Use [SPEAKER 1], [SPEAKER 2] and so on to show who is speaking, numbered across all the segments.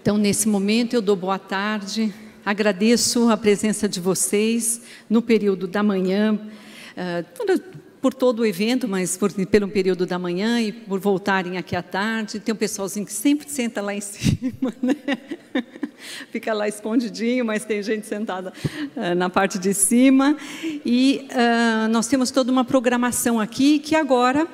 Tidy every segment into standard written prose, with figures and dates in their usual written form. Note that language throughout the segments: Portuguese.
[SPEAKER 1] Então, nesse momento, eu dou boa tarde, agradeço a presença de vocês no período da manhã, por todo o evento, mas pelo período da manhã e por voltarem aqui à tarde. Tem um pessoalzinho que sempre senta lá em cima, né? Fica lá escondidinho, mas tem gente sentada na parte de cima. E nós temos toda uma programação aqui que agora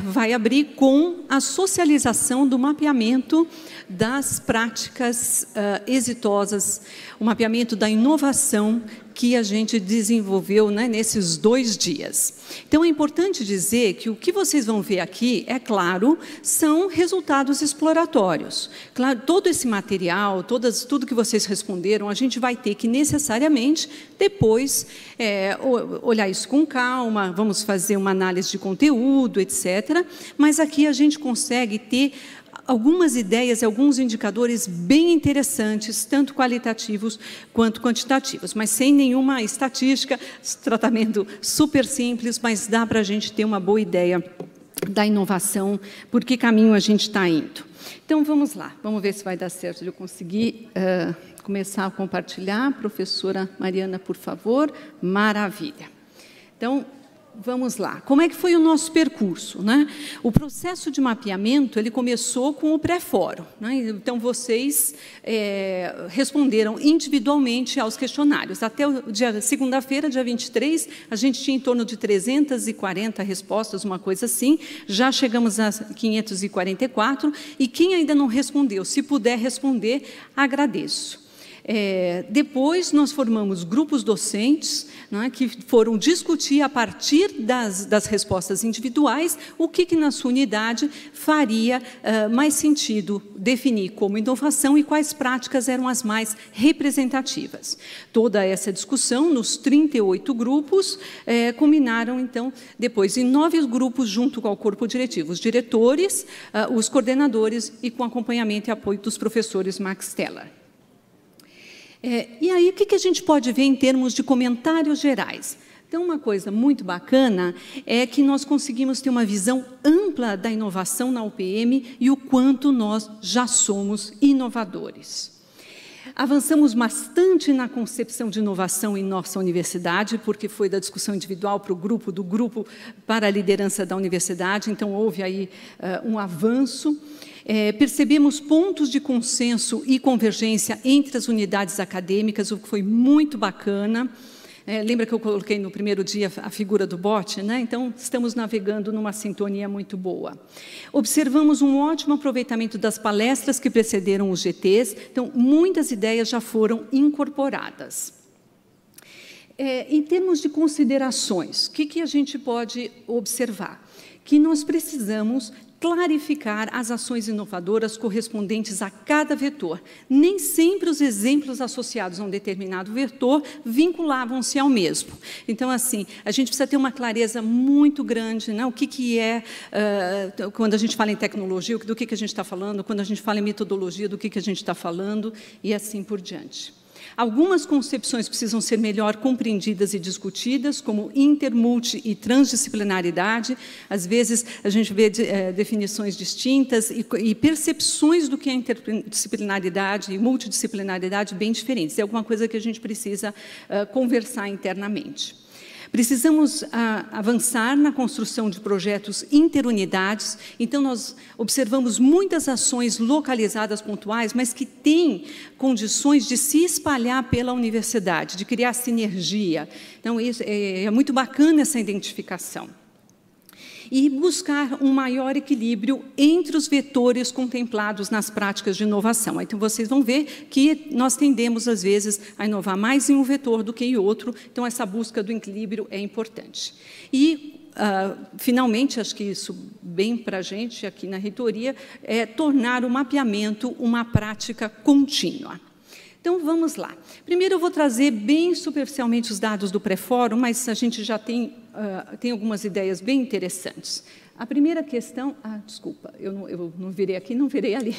[SPEAKER 1] vai abrir com a socialização do mapeamento das práticas exitosas, o mapeamento da inovação que a gente desenvolveu, né, nesses 2 dias. Então, é importante dizer que o que vocês vão ver aqui, é claro, são resultados exploratórios. Claro, todo esse material, tudo que vocês responderam, a gente vai ter que necessariamente, depois, olhar isso com calma, vamos fazer uma análise de conteúdo, etc. Mas aqui a gente consegue ter algumas ideias e alguns indicadores bem interessantes, tanto qualitativos quanto quantitativos, mas sem nenhuma estatística, tratamento super simples, mas dá para a gente ter uma boa ideia da inovação, por que caminho a gente está indo. Então, vamos lá, vamos ver se vai dar certo de eu conseguir começar a compartilhar. Professora Mariana, por favor. Maravilha. Então, vamos lá. Como é que foi o nosso percurso, né? O processo de mapeamento, ele começou com o pré-fórum, né? Então, vocês responderam individualmente aos questionários. Até o segunda-feira, dia 23, a gente tinha em torno de 340 respostas, uma coisa assim. Já chegamos a 544. E quem ainda não respondeu, se puder responder, agradeço. Depois, nós formamos grupos docentes, né, que foram discutir, a partir das respostas individuais, o que na sua unidade faria mais sentido definir como inovação e quais práticas eram as mais representativas. Toda essa discussão, nos 38 grupos, culminaram, então, depois, em 9 grupos, junto ao corpo diretivo, os diretores, os coordenadores e com acompanhamento e apoio dos professores Max Teller. E aí, o que a gente pode ver em termos de comentários gerais? Então, uma coisa muito bacana é que nós conseguimos ter uma visão ampla da inovação na UPM e o quanto nós já somos inovadores. Avançamos bastante na concepção de inovação em nossa universidade, porque foi da discussão individual para o grupo, do grupo para a liderança da universidade, então houve aí um avanço. Percebemos pontos de consenso e convergência entre as unidades acadêmicas, o que foi muito bacana. Lembra que eu coloquei no primeiro dia a figura do bot, né? Então, estamos navegando numa sintonia muito boa. Observamos um ótimo aproveitamento das palestras que precederam os GTs, então, muitas ideias já foram incorporadas. Em termos de considerações, o que a gente pode observar? Que nós precisamos clarificar as ações inovadoras correspondentes a cada vetor. Nem sempre os exemplos associados a um determinado vetor vinculavam-se ao mesmo. Então, assim, a gente precisa ter uma clareza muito grande, né? O que é, quando a gente fala em tecnologia, do que a gente está falando, quando a gente fala em metodologia, do que a gente está falando, e assim por diante. Algumas concepções precisam ser melhor compreendidas e discutidas, como inter-, multi- e transdisciplinaridade. Às vezes, a gente vê definições distintas e percepções do que é interdisciplinaridade e multidisciplinaridade bem diferentes. É alguma coisa que a gente precisa conversar internamente. Precisamos avançar na construção de projetos interunidades. Então, nós observamos muitas ações localizadas, pontuais, mas que têm condições de se espalhar pela universidade, de criar sinergia. Então, isso é muito bacana essa identificação. E buscar um maior equilíbrio entre os vetores contemplados nas práticas de inovação. Então, vocês vão ver que nós tendemos, às vezes, a inovar mais em um vetor do que em outro, então, essa busca do equilíbrio é importante. E, finalmente, acho que isso, bem para a gente, aqui na reitoria, é tornar o mapeamento uma prática contínua. Então, vamos lá. Primeiro, eu vou trazer bem superficialmente os dados do pré-fórum, mas a gente já tem algumas ideias bem interessantes. A primeira questão... desculpa, eu não virei aqui, não virei ali.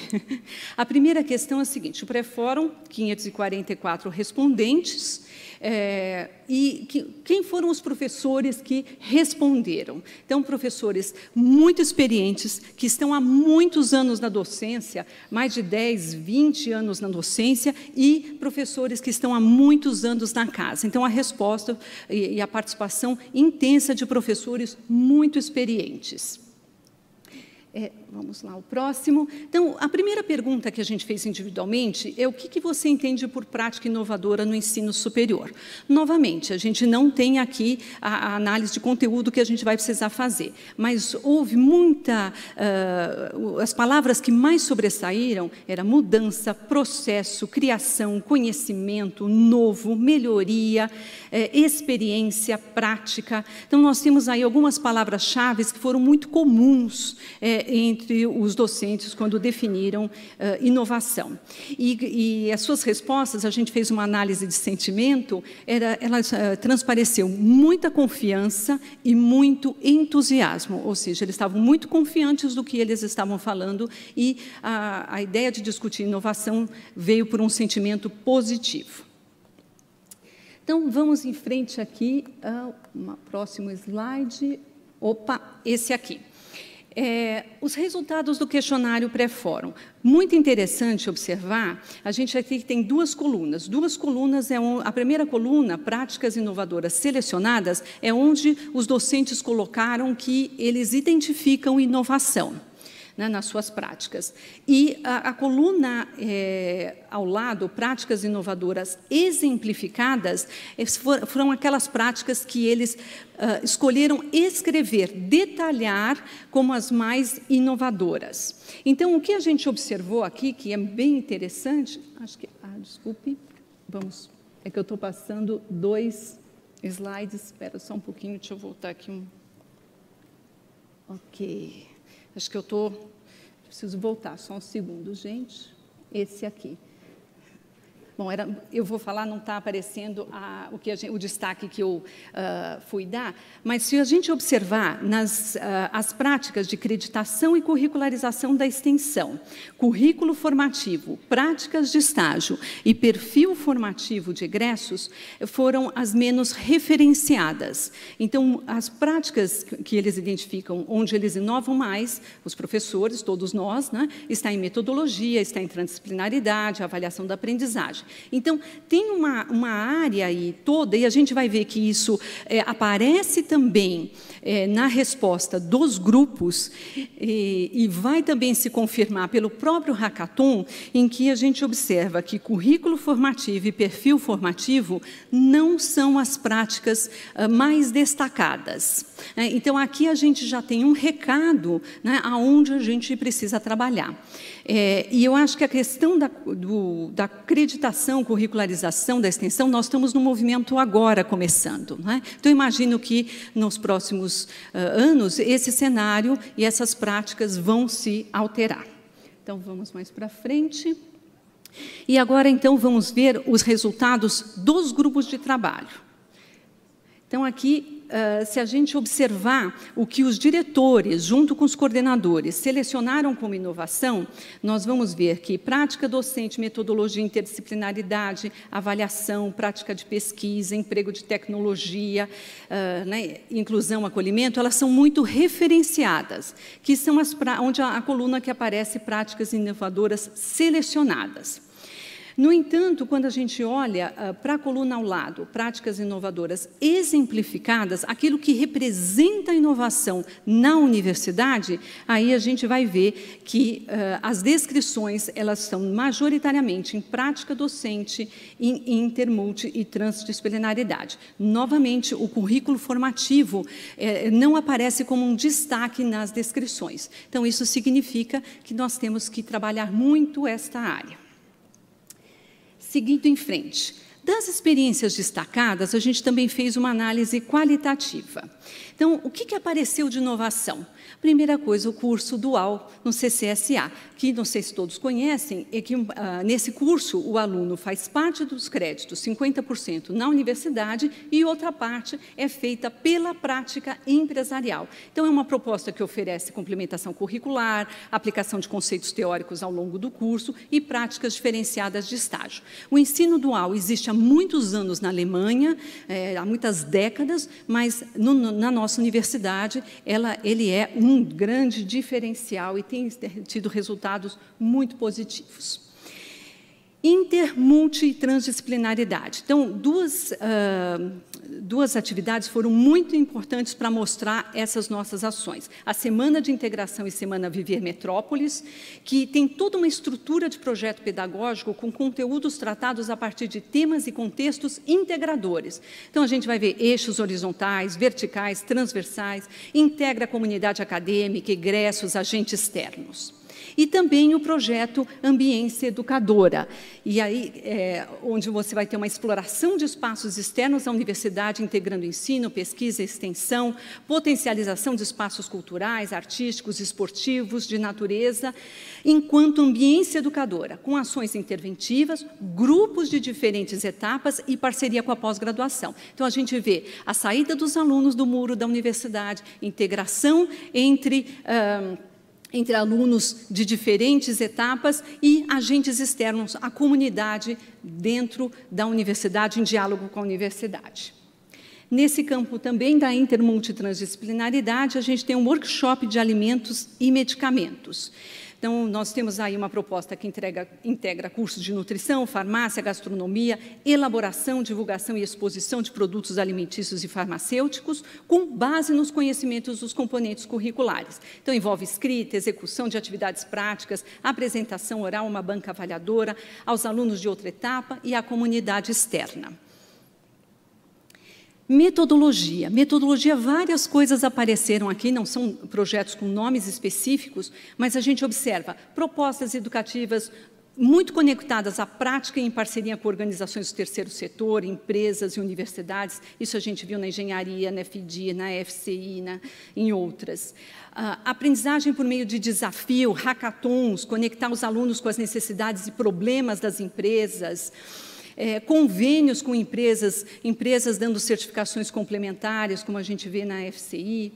[SPEAKER 1] A primeira questão é a seguinte, o pré-fórum, 544 respondentes, quem foram os professores que responderam? Então, professores muito experientes, que estão há muitos anos na docência, mais de 10, 20 anos na docência, e professores que estão há muitos anos na casa. Então, a resposta e a participação intensa de professores muito experientes. Vamos lá, o próximo. Então, a primeira pergunta que a gente fez individualmente é o que você entende por prática inovadora no ensino superior? Novamente, a gente não tem aqui a análise de conteúdo que a gente vai precisar fazer, mas houve as palavras que mais sobressaíram eram mudança, processo, criação, conhecimento, novo, melhoria, experiência, prática. Então, nós temos aí algumas palavras-chave que foram muito comuns entre os docentes quando definiram inovação. E as suas respostas, a gente fez uma análise de sentimento, ela transpareceu muita confiança e muito entusiasmo, ou seja, eles estavam muito confiantes do que eles estavam falando e a ideia de discutir inovação veio por um sentimento positivo. Então, vamos em frente aqui, próximo slide. Opa, esse aqui. Os resultados do questionário pré-fórum. Muito interessante observar, a gente aqui tem duas colunas. Duas colunas, a primeira coluna, práticas inovadoras selecionadas, é onde os docentes colocaram que eles identificam inovação, né, nas suas práticas. E a coluna ao lado, práticas inovadoras exemplificadas, foram aquelas práticas que eles escolheram escrever, detalhar como as mais inovadoras. Então, o que a gente observou aqui, que é bem interessante, acho que, desculpe, é que eu estou passando 2 slides, espera só um pouquinho, deixa eu voltar aqui. Ok. Acho que preciso voltar, só um segundo, gente. Esse aqui. Bom, eu vou falar, não está aparecendo o destaque que eu fui dar, mas se a gente observar as práticas de creditação e curricularização da extensão, currículo formativo, práticas de estágio e perfil formativo de egressos, foram as menos referenciadas. Então, as práticas que eles identificam, onde eles inovam mais, os professores, todos nós, né, está em metodologia, está em transdisciplinaridade, avaliação da aprendizagem. Então, tem uma área aí toda, e a gente vai ver que isso aparece também na resposta dos grupos, e vai também se confirmar pelo próprio hackathon, em que a gente observa que currículo formativo e perfil formativo não são as práticas mais destacadas. Então, aqui a gente já tem um recado, né, aonde a gente precisa trabalhar. E eu acho que a questão da acreditação, curricularização da extensão, nós estamos no movimento agora começando, né? Então, imagino que nos próximos anos, esse cenário e essas práticas vão se alterar. Então, vamos mais para frente. E agora, então, vamos ver os resultados dos grupos de trabalho. Então, aqui, se a gente observar o que os diretores, junto com os coordenadores, selecionaram como inovação, nós vamos ver que prática docente, metodologia, interdisciplinaridade, avaliação, prática de pesquisa, emprego de tecnologia, né, inclusão, acolhimento, elas são muito referenciadas, que são onde a coluna que aparece práticas inovadoras selecionadas. No entanto, quando a gente olha para a coluna ao lado, práticas inovadoras exemplificadas, aquilo que representa a inovação na universidade, aí a gente vai ver que as descrições, elas são majoritariamente em prática docente, em inter, multi e transdisciplinaridade. Novamente, o currículo formativo não aparece como um destaque nas descrições. Então, isso significa que nós temos que trabalhar muito esta área. Seguindo em frente, Das experiências destacadas, a gente também fez uma análise qualitativa. Então, o que apareceu de inovação? Primeira coisa, o curso dual no CCSA, que não sei se todos conhecem, é que nesse curso o aluno faz parte dos créditos, 50% na universidade, e outra parte é feita pela prática empresarial. Então, é uma proposta que oferece complementação curricular, aplicação de conceitos teóricos ao longo do curso e práticas diferenciadas de estágio. O ensino dual existe há muitos anos na Alemanha, há muitas décadas, mas na nossa universidade ele é um grande diferencial e tem tido resultados muito positivos. Multidisciplinaridade. Então, duas atividades foram muito importantes para mostrar essas nossas ações. A Semana de Integração e Semana Viver Metrópolis, que tem toda uma estrutura de projeto pedagógico com conteúdos tratados a partir de temas e contextos integradores. Então, a gente vai ver eixos horizontais, verticais, transversais, integra a comunidade acadêmica, egressos, agentes externos. E também o projeto Ambiência Educadora, e aí onde você vai ter uma exploração de espaços externos à universidade, integrando ensino, pesquisa e extensão, potencialização de espaços culturais, artísticos, esportivos, de natureza, enquanto ambiência educadora, com ações interventivas, grupos de diferentes etapas e parceria com a pós-graduação. Então, a gente vê a saída dos alunos do muro da universidade, integração entre alunos de diferentes etapas e agentes externos, a comunidade dentro da universidade, em diálogo com a universidade. Nesse campo também da intermultitransdisciplinaridade, a gente tem um workshop de alimentos e medicamentos. Então, nós temos aí uma proposta que integra cursos de nutrição, farmácia, gastronomia, elaboração, divulgação e exposição de produtos alimentícios e farmacêuticos, com base nos conhecimentos dos componentes curriculares. Então, envolve escrita, execução de atividades práticas, apresentação oral, uma banca avaliadora, aos alunos de outra etapa e à comunidade externa. Metodologia. Metodologia, várias coisas apareceram aqui, não são projetos com nomes específicos, mas a gente observa propostas educativas muito conectadas à prática em parceria com organizações do terceiro setor, empresas e universidades. Isso a gente viu na engenharia, na FDI, na FCI, em outras. Aprendizagem por meio de desafio, hackathons, conectar os alunos com as necessidades e problemas das empresas. Convênios com empresas dando certificações complementares, como a gente vê na FCI,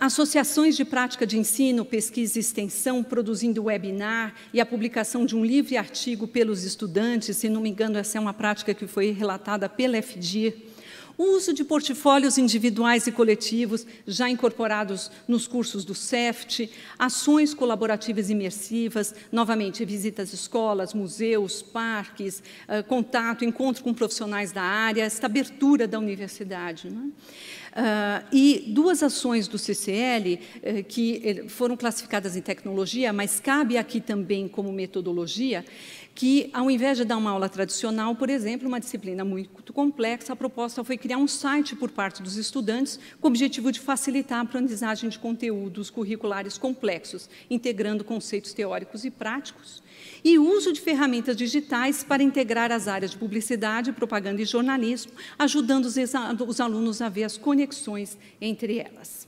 [SPEAKER 1] associações de prática de ensino, pesquisa e extensão, produzindo webinar e a publicação de um livre artigo pelos estudantes, se não me engano, essa é uma prática que foi relatada pela FDI. O uso de portfólios individuais e coletivos, já incorporados nos cursos do CEFT, ações colaborativas imersivas, novamente, visitas às escolas, museus, parques, contato, encontro com profissionais da área, esta abertura da universidade, não é? E duas ações do CCL que foram classificadas em tecnologia, mas cabe aqui também como metodologia, que, ao invés de dar uma aula tradicional, por exemplo, uma disciplina muito complexa, a proposta foi criar um site por parte dos estudantes com o objetivo de facilitar a aprendizagem de conteúdos curriculares complexos, integrando conceitos teóricos e práticos, e o uso de ferramentas digitais para integrar as áreas de publicidade, propaganda e jornalismo, ajudando os alunos a ver as conexões entre elas.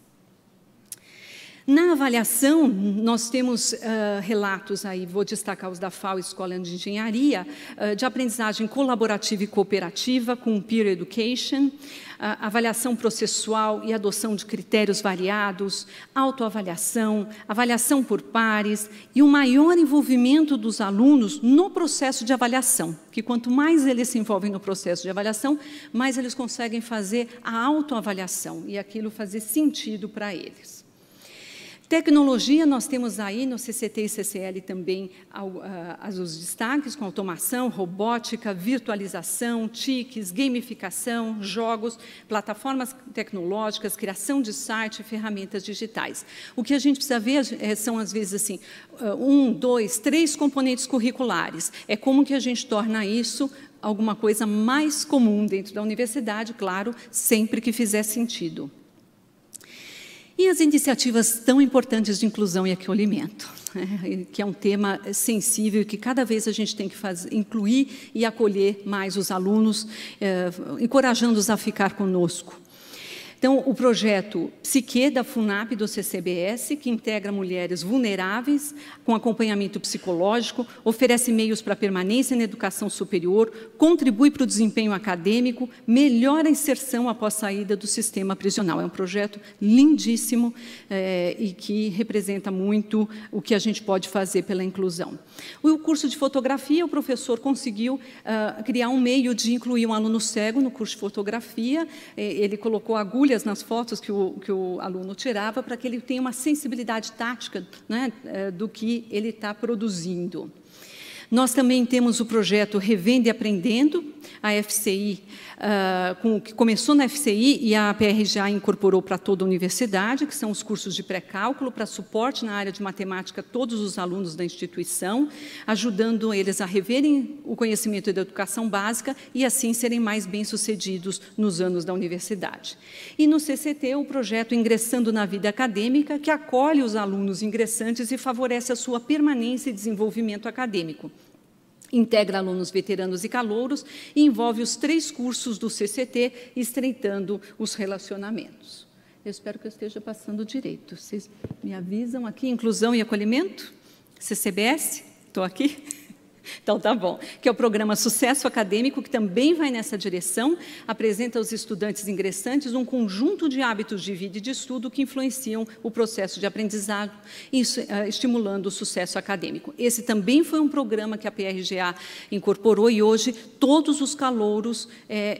[SPEAKER 1] Na avaliação, nós temos relatos aí, vou destacar os da FAO, Escola de Engenharia, de aprendizagem colaborativa e cooperativa com peer education, avaliação processual e adoção de critérios variados, autoavaliação, avaliação por pares e um maior envolvimento dos alunos no processo de avaliação, que quanto mais eles se envolvem no processo de avaliação, mais eles conseguem fazer a autoavaliação e aquilo fazer sentido para eles. Tecnologia, nós temos aí no CCT e CCL também os destaques com automação, robótica, virtualização, TICs, gamificação, jogos, plataformas tecnológicas, criação de site, ferramentas digitais. O que a gente precisa ver são, às vezes, assim, 1, 2, 3 componentes curriculares. É como que a gente torna isso alguma coisa mais comum dentro da universidade, claro, sempre que fizer sentido. E as iniciativas tão importantes de inclusão e acolhimento, que é um tema sensível e que cada vez a gente tem que incluir e acolher mais os alunos, encorajando-os a ficar conosco. Então, o projeto Psique da FUNAP do CCBS, que integra mulheres vulneráveis com acompanhamento psicológico, oferece meios para permanência na educação superior, contribui para o desempenho acadêmico, melhora a inserção após saída do sistema prisional. É um projeto lindíssimo e que representa muito o que a gente pode fazer pela inclusão. O curso de fotografia, o professor conseguiu criar um meio de incluir um aluno cego no curso de fotografia. Ele colocou agulha nas fotos que o aluno tirava para que ele tenha uma sensibilidade tática, né, do que ele está produzindo. Nós também temos o projeto Revendo e Aprendendo, a FCI, que começou na FCI e a PRGA incorporou para toda a universidade, que são os cursos de pré-cálculo para suporte na área de matemática a todos os alunos da instituição, ajudando eles a reverem o conhecimento da educação básica e, assim, serem mais bem-sucedidos nos anos da universidade. E no CCT, o projeto Ingressando na Vida Acadêmica, que acolhe os alunos ingressantes e favorece a sua permanência e desenvolvimento acadêmico. Integra alunos veteranos e calouros e envolve os 3 cursos do CCT, estreitando os relacionamentos. Eu espero que eu esteja passando direito. Vocês me avisam aqui, inclusão e acolhimento? CCBS? Estou aqui? Então, tá bom. Que é o programa Sucesso Acadêmico, que também vai nessa direção, apresenta aos estudantes ingressantes um conjunto de hábitos de vida e de estudo que influenciam o processo de aprendizado, isso, estimulando o sucesso acadêmico. Esse também foi um programa que a PRGA incorporou e hoje todos os calouros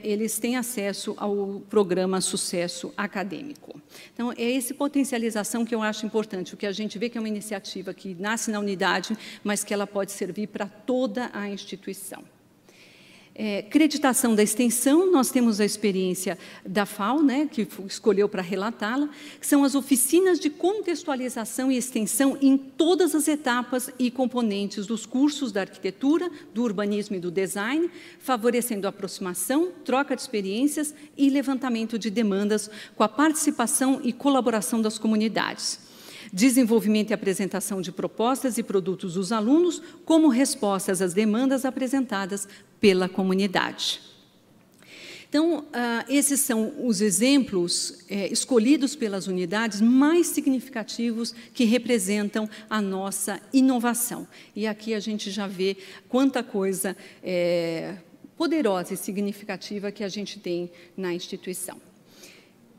[SPEAKER 1] eles têm acesso ao programa Sucesso Acadêmico. Então, é essa potencialização que eu acho importante, o que a gente vê que é uma iniciativa que nasce na unidade, mas que ela pode servir para toda a instituição. Creditação da extensão, nós temos a experiência da FAO, né, que escolheu para relatá-la, que são as oficinas de contextualização e extensão em todas as etapas e componentes dos cursos da arquitetura, do urbanismo e do design, favorecendo a aproximação, troca de experiências e levantamento de demandas com a participação e colaboração das comunidades. Desenvolvimento e apresentação de propostas e produtos dos alunos como respostas às demandas apresentadas pela comunidade. Então, esses são os exemplos escolhidos pelas unidades mais significativos que representam a nossa inovação. E aqui a gente já vê quanta coisa poderosa e significativa que a gente tem na instituição.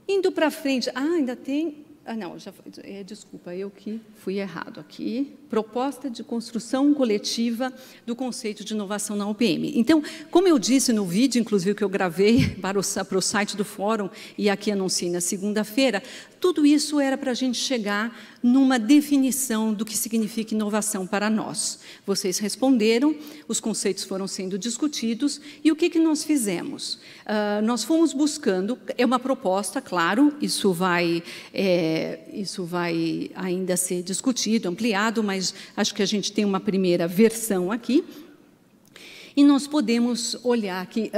[SPEAKER 1] Indo para frente, ainda tem... não, já foi, desculpa, eu que fui errado aqui. Proposta de construção coletiva do conceito de inovação na UPM. Então, como eu disse no vídeo, inclusive, que eu gravei para o site do Fórum e aqui anunciei na segunda-feira, tudo isso era para a gente chegar numa definição do que significa inovação para nós. Vocês responderam, os conceitos foram sendo discutidos, e o que nós fizemos? Nós fomos buscando, é uma proposta, claro, isso vai ainda ser discutido, ampliado, mas acho que a gente tem uma primeira versão aqui, e nós podemos olhar que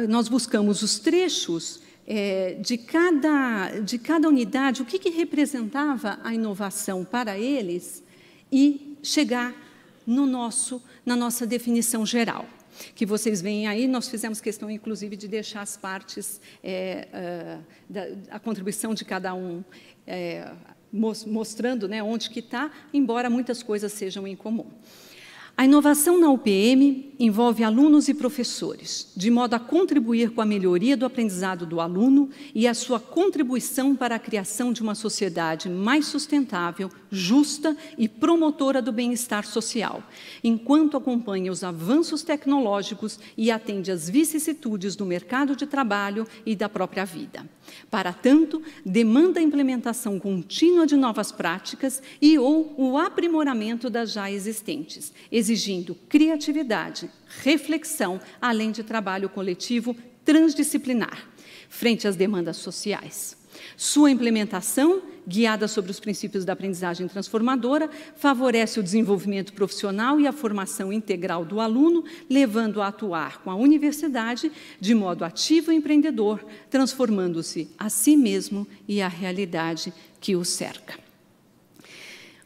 [SPEAKER 1] nós buscamos os trechos de cada unidade, o que representava a inovação para eles, e chegar na nossa definição geral. Que vocês veem aí, nós fizemos questão, inclusive, de deixar as partes, a contribuição de cada um, mostrando, né, onde que está, embora muitas coisas sejam em comum. A inovação na UPM envolve alunos e professores, de modo a contribuir com a melhoria do aprendizado do aluno e a sua contribuição para a criação de uma sociedade mais sustentável, justa e promotora do bem-estar social, enquanto acompanha os avanços tecnológicos e atende às vicissitudes do mercado de trabalho e da própria vida. Para tanto, demanda a implementação contínua de novas práticas ou o aprimoramento das já existentes, exigindo criatividade, reflexão, além de trabalho coletivo transdisciplinar, frente às demandas sociais. Sua implementação, guiada sobre os princípios da aprendizagem transformadora, favorece o desenvolvimento profissional e a formação integral do aluno, levando a atuar com a universidade de modo ativo e empreendedor, transformando-se a si mesmo e a realidade que o cerca.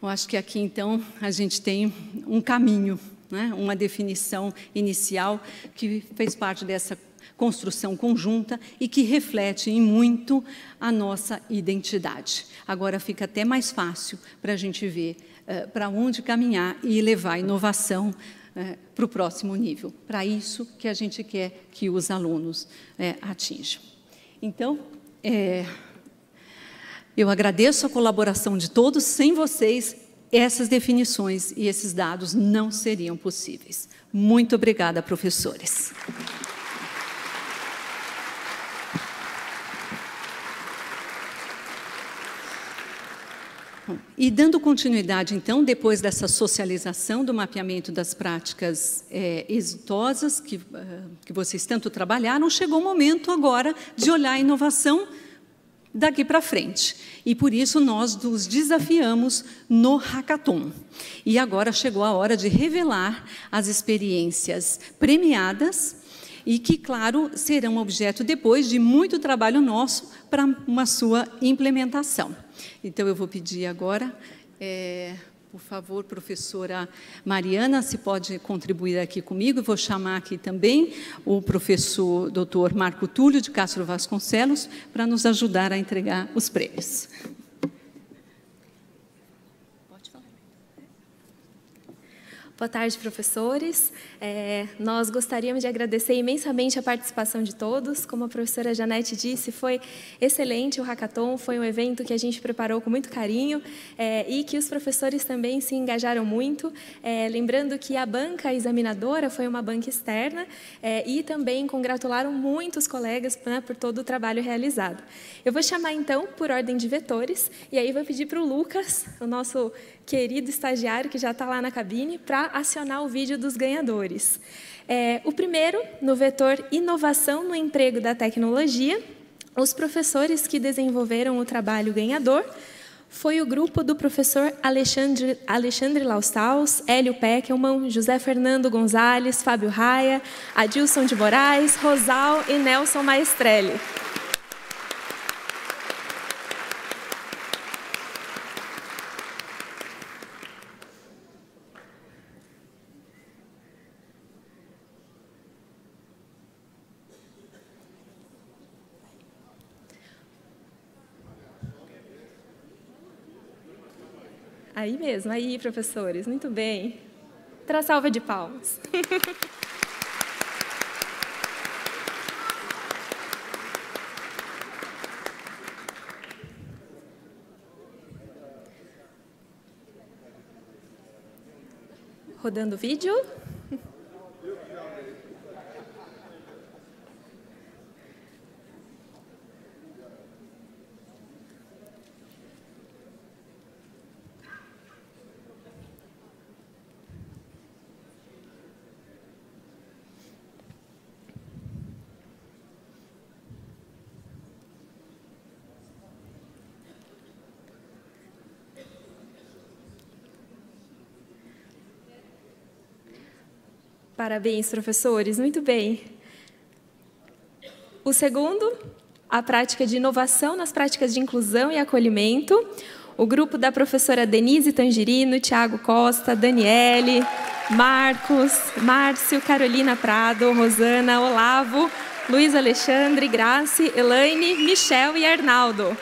[SPEAKER 1] Eu acho que aqui, então, a gente tem um caminho, né? Uma definição inicial que fez parte dessa construção conjunta e que reflete em muito a nossa identidade. Agora fica até mais fácil para a gente ver para onde caminhar e levar a inovação para o próximo nível. Para isso que a gente quer que os alunos atinjam. Então, eu agradeço a colaboração de todos. Sem vocês, essas definições e esses dados não seriam possíveis. Muito obrigada, professores. E dando continuidade, então, depois dessa socialização do mapeamento das práticas exitosas que vocês tanto trabalharam, chegou o momento agora de olhar a inovação daqui para frente. E por isso nós nos desafiamos no Hackathon. E agora chegou a hora de revelar as experiências premiadas e que, claro, serão objeto depois de muito trabalho nosso para uma sua implementação. Então, eu vou pedir agora, por favor, professora Mariana, se pode contribuir aqui comigo. Eu vou chamar aqui também o professor Dr. Marco Túlio de Castro Vasconcelos para nos ajudar a entregar os prêmios.
[SPEAKER 2] Boa tarde, professores. Nós gostaríamos de agradecer imensamente a participação de todos. Como a professora Janete disse, foi excelente o Hackathon, foi um evento que a gente preparou com muito carinho e que os professores também se engajaram muito. Lembrando que a banca examinadora foi uma banca externa e também congratularam muitos colegas, né, por todo o trabalho realizado. Eu vou chamar, então, por ordem de vetores, e aí vou pedir para o Lucas, o nosso querido estagiário, que já está lá na cabine, para acionar o vídeo dos ganhadores. O primeiro, no vetor Inovação no Emprego da Tecnologia, os professores que desenvolveram o trabalho ganhador foi o grupo do professor Alexandre Laustaus, Hélio Peckelman, José Fernando Gonzalez, Fábio Raia, Adilson de Moraes, Rosal e Nelson Maestrelli. Aí mesmo, aí, professores, muito bem. Outra salva de palmas. Rodando o vídeo. Parabéns, professores, muito bem. O segundo, a prática de inovação nas práticas de inclusão e acolhimento. O grupo da professora Denise Tangerino, Tiago Costa, Daniele, Marcos, Márcio, Carolina Prado, Rosana, Olavo, Luiz Alexandre, Grace, Elaine, Michel e Arnaldo.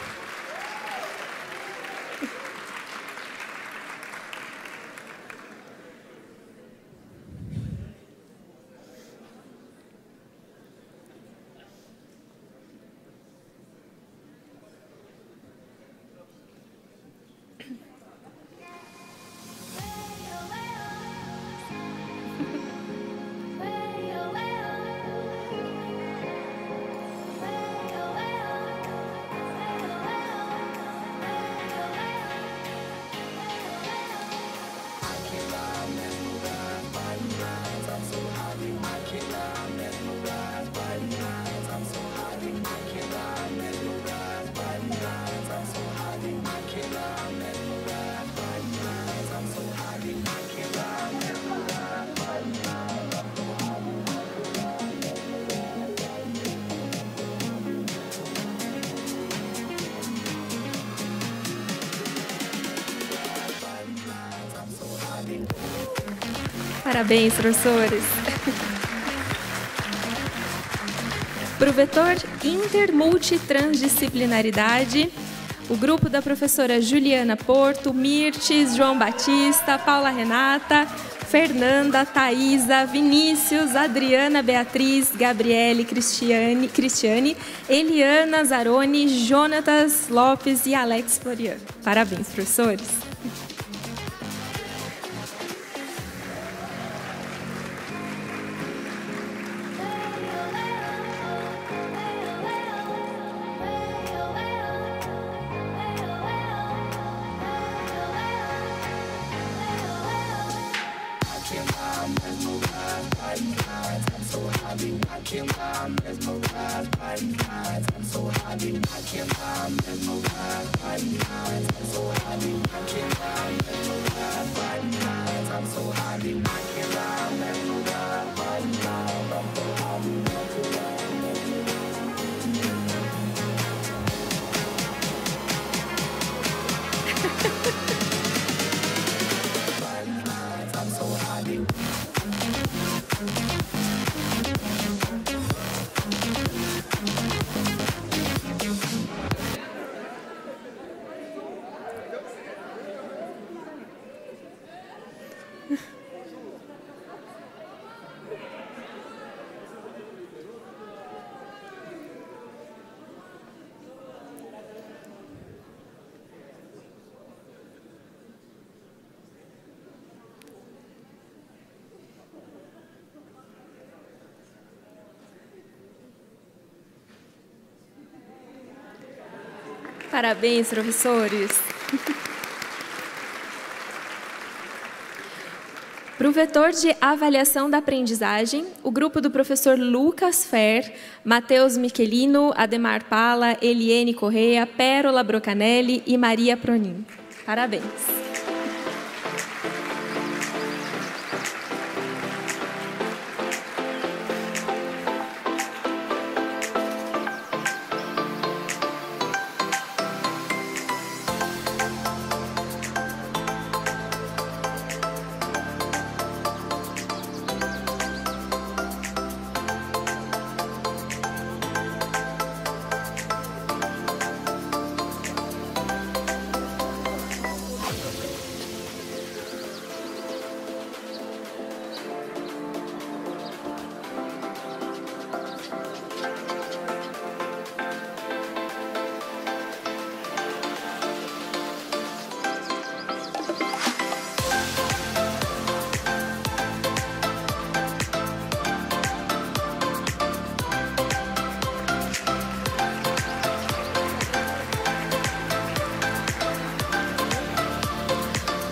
[SPEAKER 2] Parabéns, professores. Para o vetor intermultitransdisciplinaridade, o grupo da professora Juliana Porto, Mirtes, João Batista, Paula Renata, Fernanda, Thaisa, Vinícius, Adriana Beatriz, Gabriele, Cristiane, Eliana Zaroni, Jonatas Lopes e Alex Floriano. Parabéns, professores. Parabéns, professores. Para o vetor de avaliação da aprendizagem, o grupo do professor Lucas Fer, Matheus Michelino, Ademar Pala, Eliene Correia, Pérola Brocanelli e Maria Pronin. Parabéns.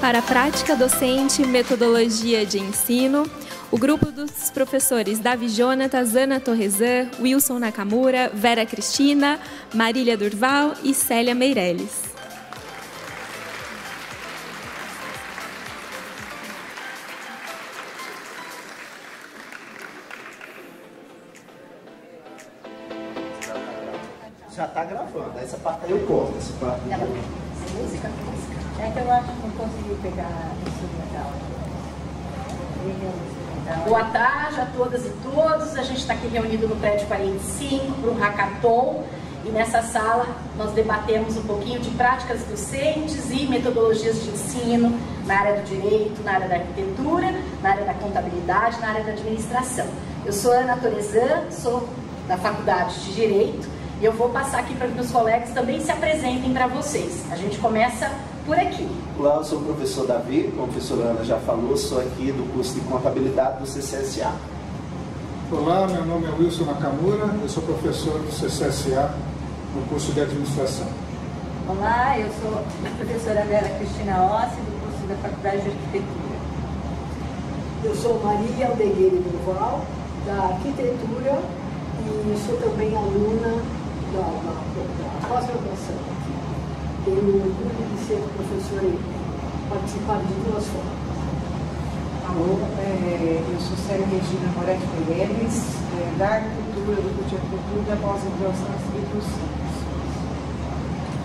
[SPEAKER 2] Para a prática docente, metodologia de ensino, o grupo dos professores Davi Jonatas, Ana Torresan, Wilson Nakamura, Vera Cristina, Marília Durval e Célia Meirelles.
[SPEAKER 3] Já está gravando, essa parte aí eu corto, essa parte.
[SPEAKER 4] Música? É que eu acho que não consegui pegar instrumental. Boa tarde a todas e todos. A gente está aqui reunido no prédio 45 para um hackathon. E nessa sala nós debatemos um pouquinho de práticas docentes e metodologias de ensino na área do direito, na área da arquitetura, na área da contabilidade, na área da administração. Eu sou Ana Torresan, sou da Faculdade de Direito. E eu vou passar aqui para que meus colegas também se apresentem para vocês. A gente começa por aqui.
[SPEAKER 3] Olá, eu sou o professor Davi, como a professora Ana já falou, sou aqui do curso de contabilidade do CCSA.
[SPEAKER 5] Olá, meu nome é Wilson Nakamura, eu sou professor do CCSA no curso de administração.
[SPEAKER 4] Olá, eu sou a professora Vera Cristina Ossi, do curso da Faculdade de Arquitetura.
[SPEAKER 6] Eu sou Maria Aldegueira Durval, da Arquitetura, e sou também aluna da pós-graduação aqui. Tenho o orgulho de ser professora e participar de duas formas.
[SPEAKER 7] Alô, eu sou Célia Regina Moretti Meirelles, da Arquitetura, do curso de Arquitetura da pós-graduação Espírito Santo.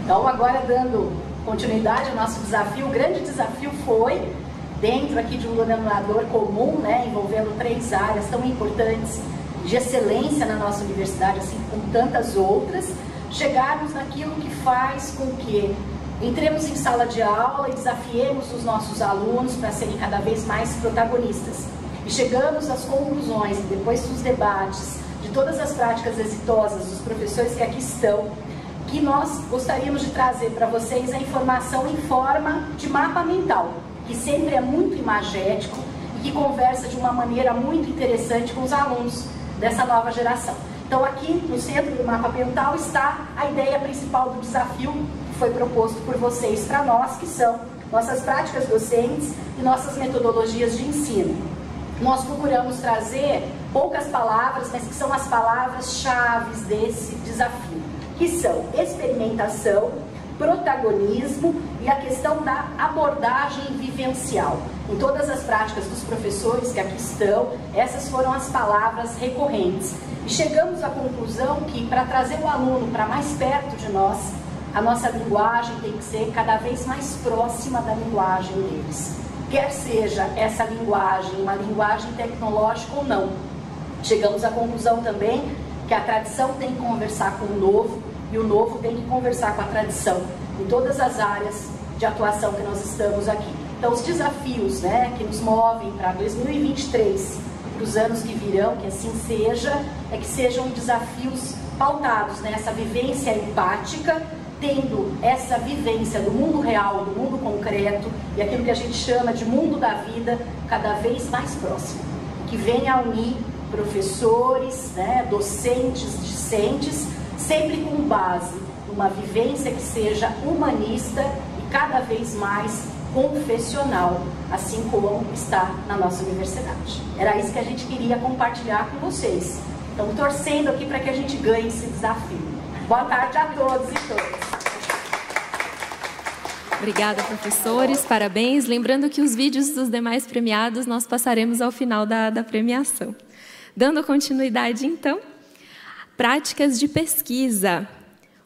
[SPEAKER 4] Então, agora dando continuidade ao nosso desafio, o grande desafio foi dentro aqui de um denominador comum, né, envolvendo 3 áreas tão importantes de excelência na nossa universidade, assim como tantas outras, chegarmos naquilo que faz com que entremos em sala de aula e desafiemos os nossos alunos para serem cada vez mais protagonistas. E chegamos às conclusões, depois dos debates, de todas as práticas exitosas dos professores que aqui estão, que nós gostaríamos de trazer para vocês a informação em forma de mapa mental, que sempre é muito imagético e que conversa de uma maneira muito interessante com os alunos dessa nova geração. Então aqui no centro do mapa mental está a ideia principal do desafio que foi proposto por vocês para nós, que são nossas práticas docentes e nossas metodologias de ensino. Nós procuramos trazer poucas palavras, mas que são as palavras-chave desse desafio, que são experimentação, protagonismo e a questão da abordagem vivencial. Em todas as práticas dos professores que aqui estão, essas foram as palavras recorrentes. E chegamos à conclusão que, para trazer o aluno para mais perto de nós, a nossa linguagem tem que ser cada vez mais próxima da linguagem deles. Quer seja essa linguagem uma linguagem tecnológica ou não. Chegamos à conclusão também que a tradição tem que conversar com o novo e o novo tem que conversar com a tradição, em todas as áreas de atuação que nós estamos aqui. Então, os desafios, né, que nos movem para 2023, para os anos que virão, que assim seja, é que sejam desafios pautados nessa vivência empática, tendo essa vivência do mundo real, do mundo concreto e aquilo que a gente chama de mundo da vida cada vez mais próximo, que venha a unir professores, né, docentes, discentes, sempre com base numa vivência que seja humanista e cada vez mais confessional, assim como está na nossa universidade. Era isso que a gente queria compartilhar com vocês. Então, torcendo aqui para que a gente ganhe esse desafio. Boa tarde a todos e todas.
[SPEAKER 2] Obrigada, professores, parabéns. Lembrando que os vídeos dos demais premiados nós passaremos ao final da premiação. Dando continuidade, então, práticas de pesquisa.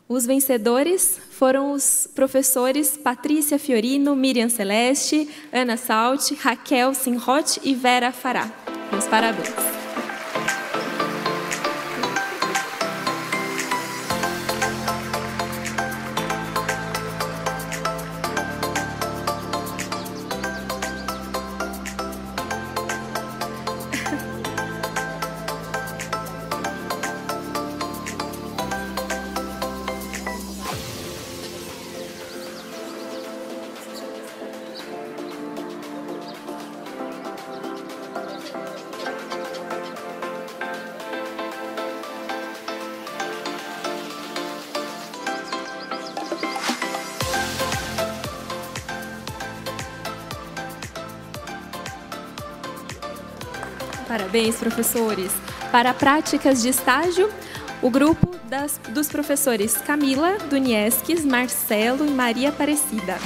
[SPEAKER 2] Os vencedores foram os professores Patrícia Fiorino, Miriam Celeste, Ana Salt, Raquel Sinrote e Vera Fará. Meus parabéns. Parabéns, professores. Para práticas de estágio, o grupo dos professores Camila Duniesques, Marcelo e Maria Aparecida.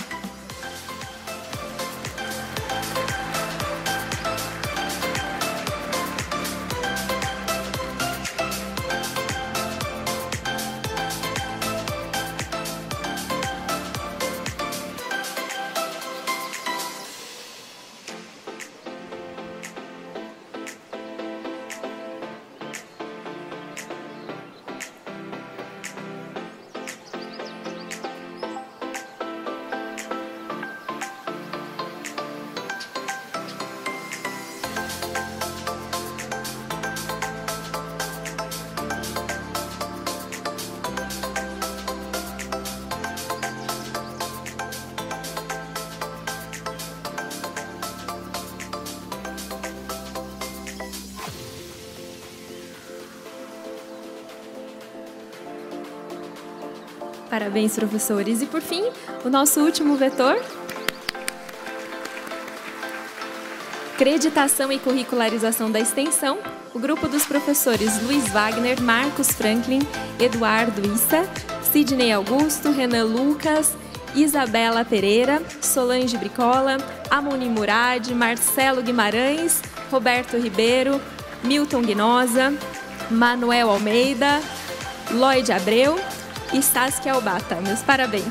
[SPEAKER 2] Parabéns, professores. E, por fim, o nosso último vetor. Acreditação e curricularização da extensão. O grupo dos professores Luiz Wagner, Marcos Franklin, Eduardo Issa, Sidney Augusto, Renan Lucas, Isabela Pereira, Solange Bricola, Amoni Murad, Marcelo Guimarães, Roberto Ribeiro, Milton Guinosa, Manuel Almeida, Lloyd Abreu e Saskia Albata. Meus parabéns.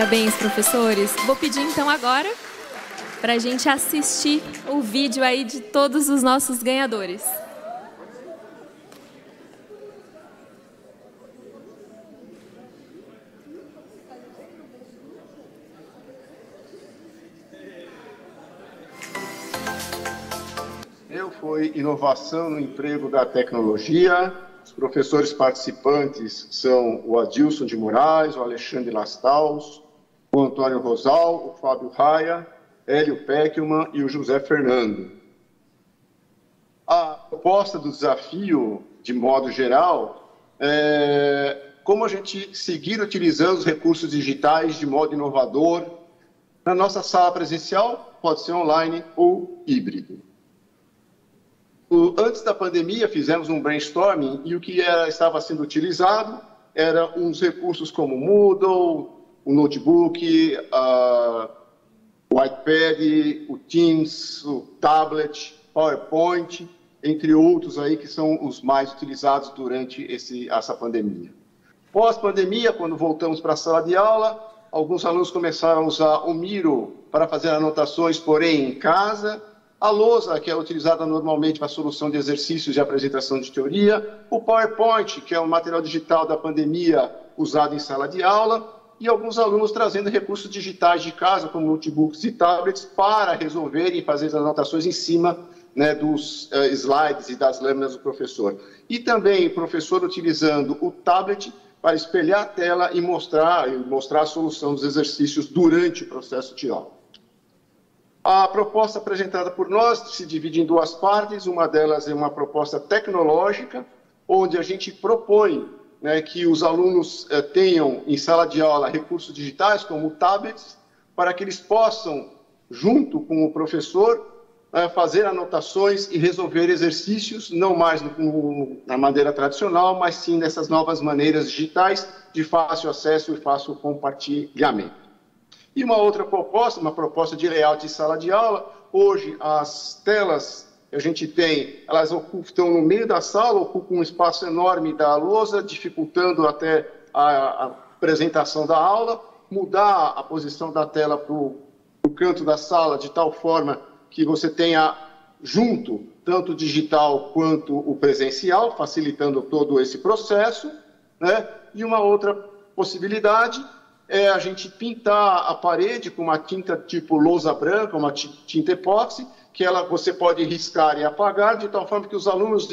[SPEAKER 2] Parabéns, professores. Vou pedir então agora para a gente assistir o vídeo aí de todos os nossos ganhadores.
[SPEAKER 8] Foi inovação no emprego da tecnologia. Os professores participantes são o Adilson de Moraes, o Alexandre Lastaus, o Antônio Rosal, o Fábio Raia, Hélio Peckman e o José Fernando. A proposta do desafio, de modo geral, é como a gente seguir utilizando os recursos digitais de modo inovador na nossa sala presencial, pode ser online ou híbrido. Antes da pandemia, fizemos um brainstorming e o que estava sendo utilizado era uns recursos como Moodle, o notebook, o iPad, o Teams, o tablet, PowerPoint, entre outros aí que são os mais utilizados durante essa pandemia. Pós-pandemia, quando voltamos para a sala de aula, alguns alunos começaram a usar o Miro para fazer anotações, porém em casa, a lousa, que é utilizada normalmente para a solução de exercícios de apresentação de teoria, o PowerPoint, que é um material digital da pandemia usado em sala de aula, e alguns alunos trazendo recursos digitais de casa, como notebooks e tablets, para resolverem e fazer as anotações em cima, né, dos slides e das lâminas do professor. E também o professor utilizando o tablet para espelhar a tela e mostrar a solução dos exercícios durante o processo de aula. A proposta apresentada por nós se divide em duas partes. Uma delas é uma proposta tecnológica, onde a gente propõe, né, que os alunos tenham em sala de aula recursos digitais, como tablets, para que eles possam, junto com o professor, fazer anotações e resolver exercícios, não mais na maneira tradicional, mas sim nessas novas maneiras digitais de fácil acesso e fácil compartilhamento. E uma outra proposta, uma proposta de layout de sala de aula. Hoje, as telas que a gente tem, elas estão no meio da sala, ocupam um espaço enorme da lousa, dificultando até a apresentação da aula. Mudar a posição da tela para o canto da sala, de tal forma que você tenha junto tanto o digital quanto o presencial, facilitando todo esse processo, né? E uma outra possibilidade é a gente pintar a parede com uma tinta tipo lousa branca, uma tinta epóxi, que você pode riscar e apagar, de tal forma que os alunos,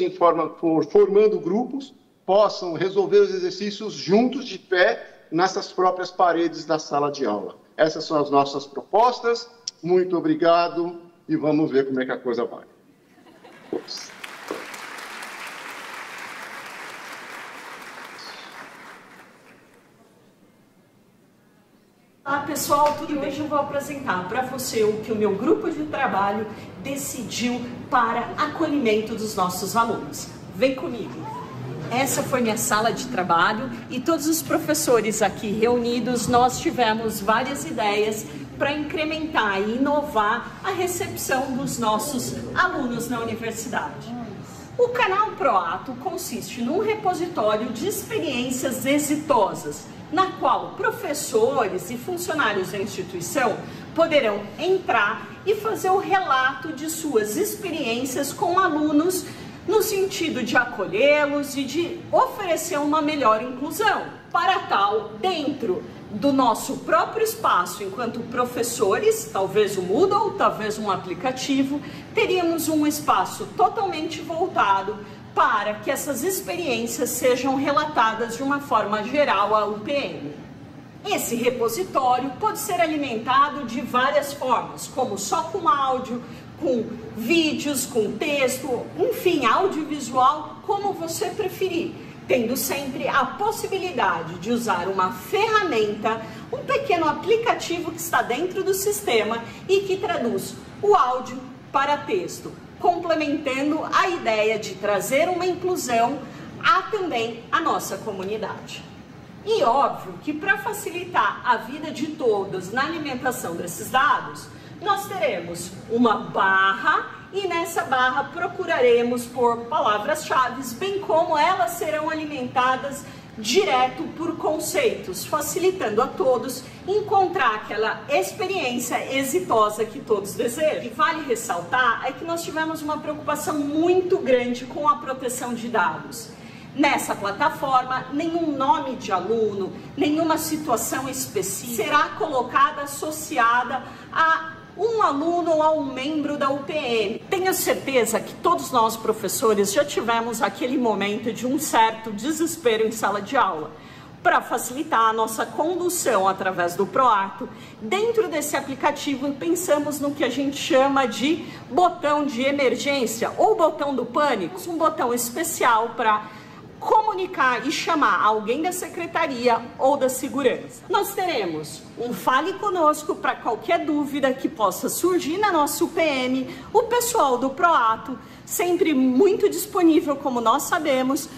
[SPEAKER 8] formando grupos, possam resolver os exercícios juntos, de pé, nessas próprias paredes da sala de aula. Essas são as nossas propostas. Muito obrigado e vamos ver como é que a coisa vai. Ups.
[SPEAKER 9] Olá pessoal, tudo bem? Hoje eu vou apresentar para você o que o meu grupo de trabalho decidiu para acolhimento dos nossos alunos. Vem comigo! Essa foi minha sala de trabalho e todos os professores aqui reunidos, nós tivemos várias ideias para incrementar e inovar a recepção dos nossos alunos na universidade. O canal ProAto consiste num repositório de experiências exitosas, na qual professores e funcionários da instituição poderão entrar e fazer o relato de suas experiências com alunos no sentido de acolhê-los e de oferecer uma melhor inclusão. Para tal, dentro do nosso próprio espaço, enquanto professores, talvez o Moodle, talvez um aplicativo, teríamos um espaço totalmente voltado para que essas experiências sejam relatadas de uma forma geral à UPM. Esse repositório pode ser alimentado de várias formas, como só com áudio, com vídeos, com texto, enfim, audiovisual, como você preferir, tendo sempre a possibilidade de usar uma ferramenta, um pequeno aplicativo que está dentro do sistema e que traduz o áudio para texto, complementando a ideia de trazer uma inclusão também à nossa comunidade. E óbvio que para facilitar a vida de todos na alimentação desses dados, nós teremos uma barra e nessa barra procuraremos por palavras-chave, bem como elas serão alimentadas direto por conceitos, facilitando a todos encontrar aquela experiência exitosa que todos desejam. E vale ressaltar é que nós tivemos uma preocupação muito grande com a proteção de dados. Nessa plataforma, nenhum nome de aluno, nenhuma situação específica será colocada associada a um aluno ou a um membro da UPM. Tenho certeza que todos nós, professores, já tivemos aquele momento de um certo desespero em sala de aula. Para facilitar a nossa condução através do ProAto, dentro desse aplicativo pensamos no que a gente chama de botão de emergência ou botão do pânico, um botão especial para comunicar e chamar alguém da secretaria ou da segurança. Nós teremos um Fale Conosco para qualquer dúvida que possa surgir na nossa UPM, o pessoal do ProAto, sempre muito disponível, como nós sabemos,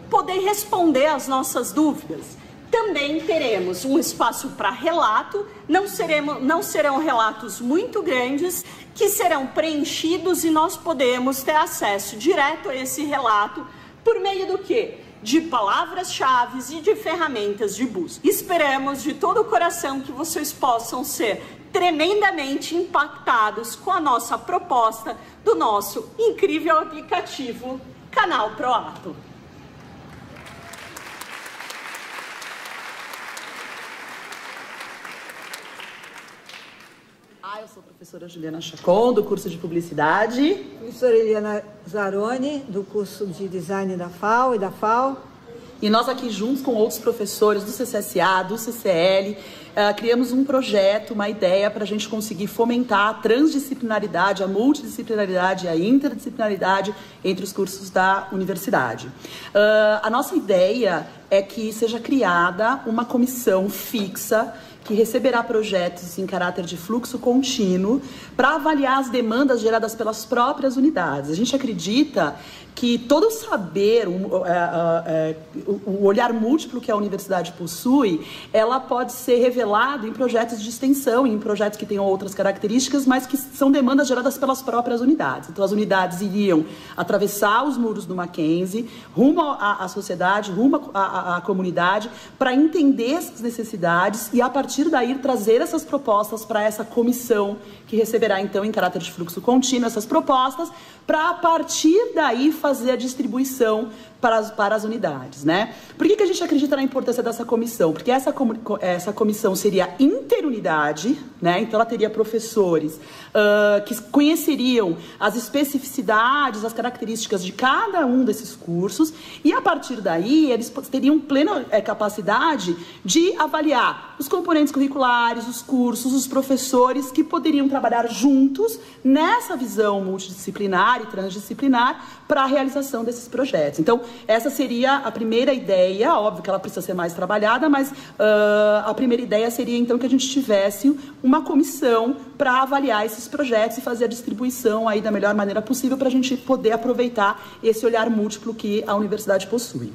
[SPEAKER 9] poder responder às nossas dúvidas. Também teremos um espaço para relato, não serão relatos muito grandes, que serão preenchidos e nós podemos ter acesso direto a esse relato por meio do quê? De palavras-chave e de ferramentas de busca. Esperamos de todo o coração que vocês possam ser tremendamente impactados com a nossa proposta do nosso incrível aplicativo Canal ProAto.
[SPEAKER 10] Eu sou a professora Juliana Chacon, do curso de Publicidade.
[SPEAKER 7] Professora Eliana Zaroni, do curso de Design da FAO e da FAO.
[SPEAKER 10] E nós aqui, juntos com outros professores do CCSA, do CCL, criamos um projeto, uma ideia para a gente conseguir fomentar a transdisciplinaridade, a multidisciplinaridade e a interdisciplinaridade entre os cursos da universidade. A nossa ideia é que seja criada uma comissão fixa que receberá projetos em caráter de fluxo contínuo para avaliar as demandas geradas pelas próprias unidades. A gente acredita que todo o saber, o olhar múltiplo que a universidade possui, ela pode ser revelado em projetos de extensão, em projetos que tenham outras características, mas que são demandas geradas pelas próprias unidades. Então, as unidades iriam atravessar os muros do Mackenzie, rumo à sociedade, rumo à comunidade, para entender essas necessidades e, a partir daí, trazer essas propostas para essa comissão que receberá, então, em caráter de fluxo contínuo, essas propostas, para, a partir daí, fazer a distribuição para as unidades, né? Por que a gente acredita na importância dessa comissão? Porque essa comissão seria interunidade, né? Então ela teria professores que conheceriam as especificidades, as características de cada um desses cursos e, a partir daí, eles teriam plena capacidade de avaliar os componentes curriculares, os cursos, os professores que poderiam trabalhar juntos nessa visão multidisciplinar e transdisciplinar para a realização desses projetos. Então, essa seria a primeira ideia, óbvio que ela precisa ser mais trabalhada, mas a primeira ideia seria, então, que a gente tivesse uma comissão para avaliar esses projetos e fazer a distribuição aí da melhor maneira possível para a gente poder aproveitar esse olhar múltiplo que a universidade possui.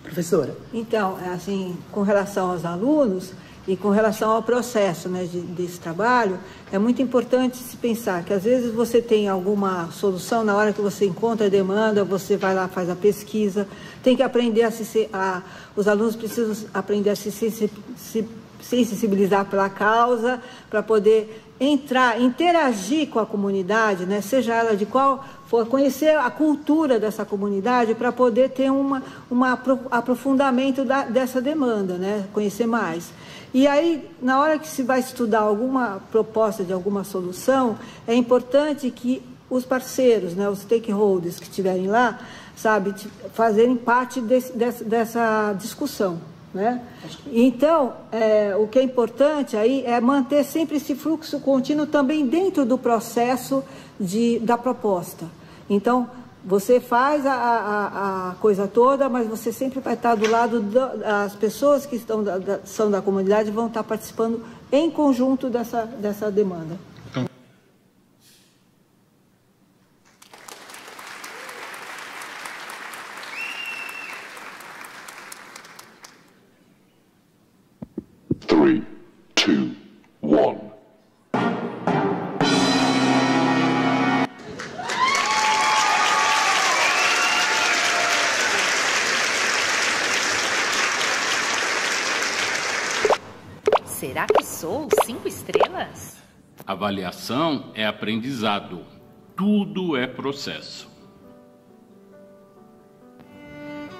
[SPEAKER 10] Professora?
[SPEAKER 7] Então, assim, com relação aos alunos e com relação ao processo, né, desse trabalho, é muito importante se pensar que às vezes você tem alguma solução, na hora que você encontra a demanda, você vai lá, faz a pesquisa, tem que aprender os alunos precisam aprender a se sensibilizar pela causa, para poder interagir com a comunidade, né, seja ela de qual for, conhecer a cultura dessa comunidade para poder ter um aprofundamento dessa demanda, né, conhecer mais. E aí, na hora que se vai estudar alguma proposta de alguma solução, é importante que os parceiros, né, os stakeholders que estiverem lá, sabe, fazerem parte dessa discussão, né? Então, o que é importante aí é manter sempre esse fluxo contínuo também dentro do processo da proposta. Então, você faz a coisa toda, mas você sempre vai estar do lado das pessoas que são da comunidade, vão estar participando em conjunto dessa demanda.
[SPEAKER 11] Three, two, one.
[SPEAKER 12] Arrasou, 5 estrelas?
[SPEAKER 13] Avaliação é aprendizado. Tudo é processo.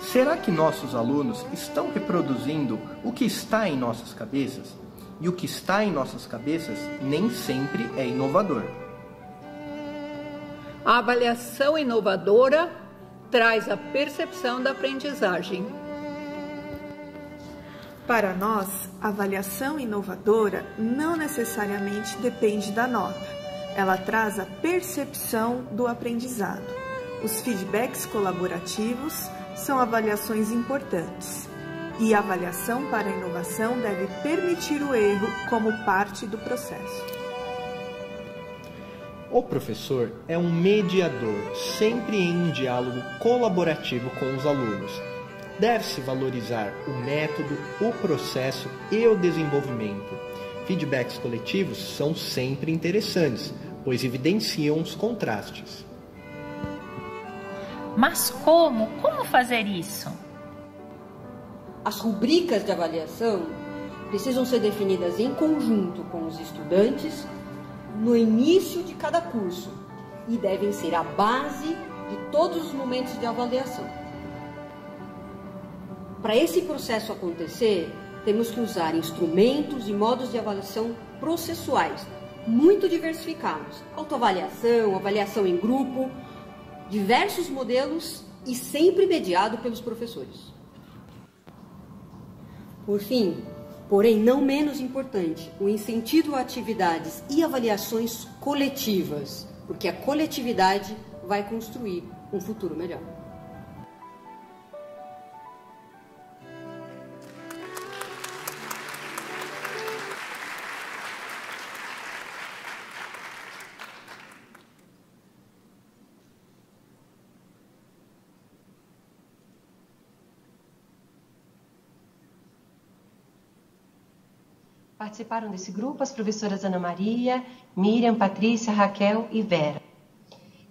[SPEAKER 14] Será que nossos alunos estão reproduzindo o que está em nossas cabeças? E o que está em nossas cabeças nem sempre é inovador.
[SPEAKER 15] A avaliação inovadora traz a percepção da aprendizagem.
[SPEAKER 16] Para nós, a avaliação inovadora não necessariamente depende da nota. Ela traz a percepção do aprendizado. Os feedbacks colaborativos são avaliações importantes. E a avaliação para a inovação deve permitir o erro como parte do processo.
[SPEAKER 14] O professor é um mediador, sempre em um diálogo colaborativo com os alunos. Deve-se valorizar o método, o processo e o desenvolvimento. Feedbacks coletivos são sempre interessantes, pois evidenciam os contrastes.
[SPEAKER 12] Mas como? Como fazer isso?
[SPEAKER 17] As rubricas de avaliação precisam ser definidas em conjunto com os estudantes no início de cada curso e devem ser a base de todos os momentos de avaliação. Para esse processo acontecer, temos que usar instrumentos e modos de avaliação processuais, muito diversificados. Autoavaliação, avaliação em grupo, diversos modelos e sempre mediado pelos professores. Por fim, porém não menos importante, o incentivo a atividades e avaliações coletivas, porque a coletividade vai construir um futuro melhor.
[SPEAKER 18] Participaram desse grupo as professoras Ana Maria, Miriam, Patrícia, Raquel e Vera.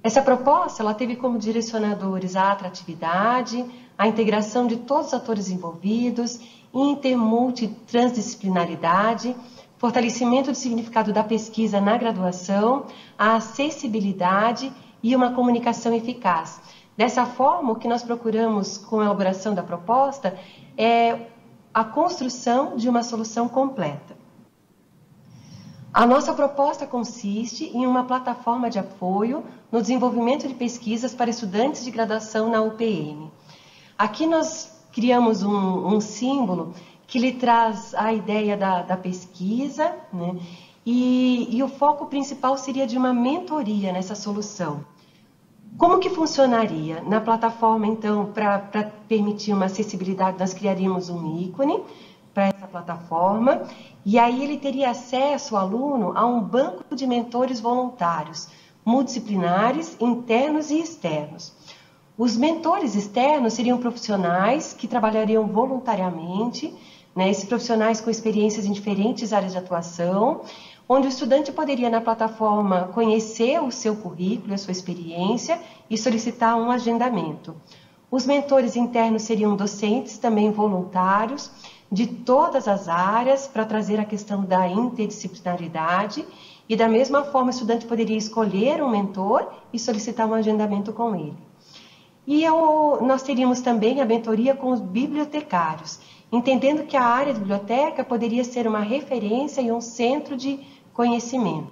[SPEAKER 18] Essa proposta ela teve como direcionadores a atratividade, a integração de todos os atores envolvidos, intermultitransdisciplinaridade, fortalecimento do significado da pesquisa na graduação, a acessibilidade e uma comunicação eficaz. Dessa forma, o que nós procuramos com a elaboração da proposta é a construção de uma solução completa. A nossa proposta consiste em uma plataforma de apoio no desenvolvimento de pesquisas para estudantes de graduação na UPM. Aqui nós criamos um símbolo que lhe traz a ideia da pesquisa, né? E o foco principal seria de uma mentoria nessa solução. Como que funcionaria? Na plataforma, então, para permitir uma acessibilidade, nós criaríamos um ícone para essa plataforma, e aí ele teria acesso, o aluno, a um banco de mentores voluntários, multidisciplinares, internos e externos. Os mentores externos seriam profissionais que trabalhariam voluntariamente, né, esses profissionais com experiências em diferentes áreas de atuação, onde o estudante poderia, na plataforma, conhecer o seu currículo, a sua experiência e solicitar um agendamento. Os mentores internos seriam docentes, também voluntários, de todas as áreas, para trazer a questão da interdisciplinaridade, e da mesma forma o estudante poderia escolher um mentor e solicitar um agendamento com ele. E nós teríamos também a mentoria com os bibliotecários, entendendo que a área de biblioteca poderia ser uma referência e um centro de conhecimento.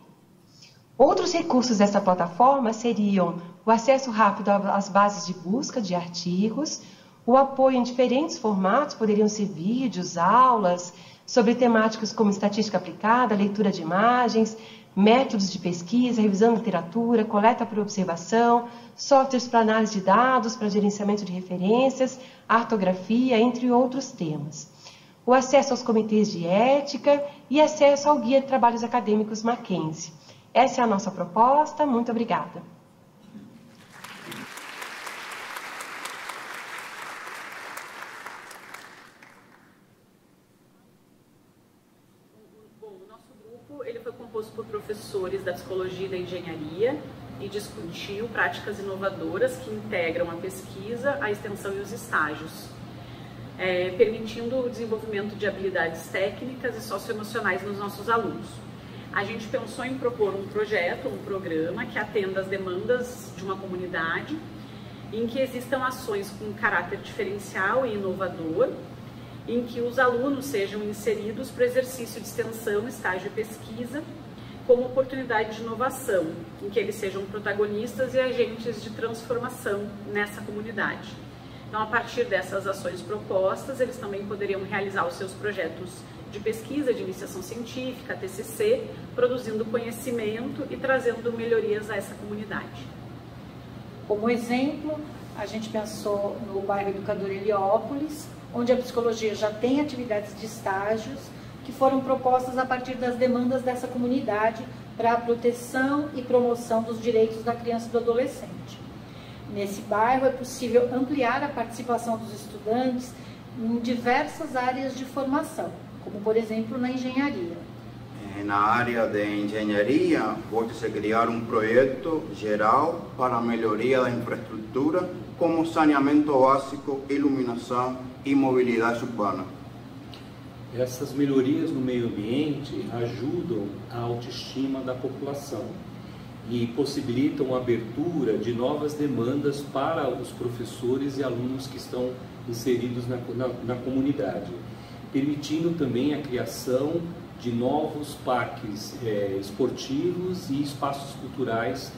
[SPEAKER 18] Outros recursos dessa plataforma seriam o acesso rápido às bases de busca de artigos, o apoio em diferentes formatos, poderiam ser vídeos, aulas, sobre temáticas como estatística aplicada, leitura de imagens, métodos de pesquisa, revisão de literatura, coleta por observação, softwares para análise de dados, para gerenciamento de referências, ortografia, entre outros temas. O acesso aos comitês de ética e acesso ao Guia de Trabalhos Acadêmicos Mackenzie. Essa é a nossa proposta. Muito obrigada.
[SPEAKER 10] Ele foi composto por professores da psicologia e da engenharia e discutiu práticas inovadoras que integram a pesquisa, a extensão e os estágios.
[SPEAKER 19] permitindo o desenvolvimento de habilidades técnicas e socioemocionais nos nossos alunos. A gente pensou em propor um projeto, um programa que atenda às demandas de uma comunidade, em que existam ações com caráter diferencial e inovador, em que os alunos sejam inseridos para exercício de extensão, estágio e pesquisa, como oportunidade de inovação, em que eles sejam protagonistas e agentes de transformação nessa comunidade. Então, a partir dessas ações propostas, eles também poderiam realizar os seus projetos de pesquisa, de iniciação científica, TCC, produzindo conhecimento e trazendo melhorias a essa comunidade.
[SPEAKER 20] Como exemplo, a gente pensou no bairro Educador Heliópolis, onde a psicologia já tem atividades de estágios que foram propostas a partir das demandas dessa comunidade para a proteção e promoção dos direitos da criança e do adolescente. Nesse bairro é possível ampliar a participação dos estudantes em diversas áreas de formação, como por exemplo na engenharia.
[SPEAKER 21] Na área de engenharia, pode-se criar um projeto geral para a melhoria da infraestrutura, como saneamento básico, iluminação e mobilidade urbana.
[SPEAKER 22] Essas melhorias no meio ambiente ajudam a autoestima da população e possibilitam a abertura de novas demandas para os professores e alunos que estão inseridos na comunidade, permitindo também a criação de novos parques esportivos e espaços culturais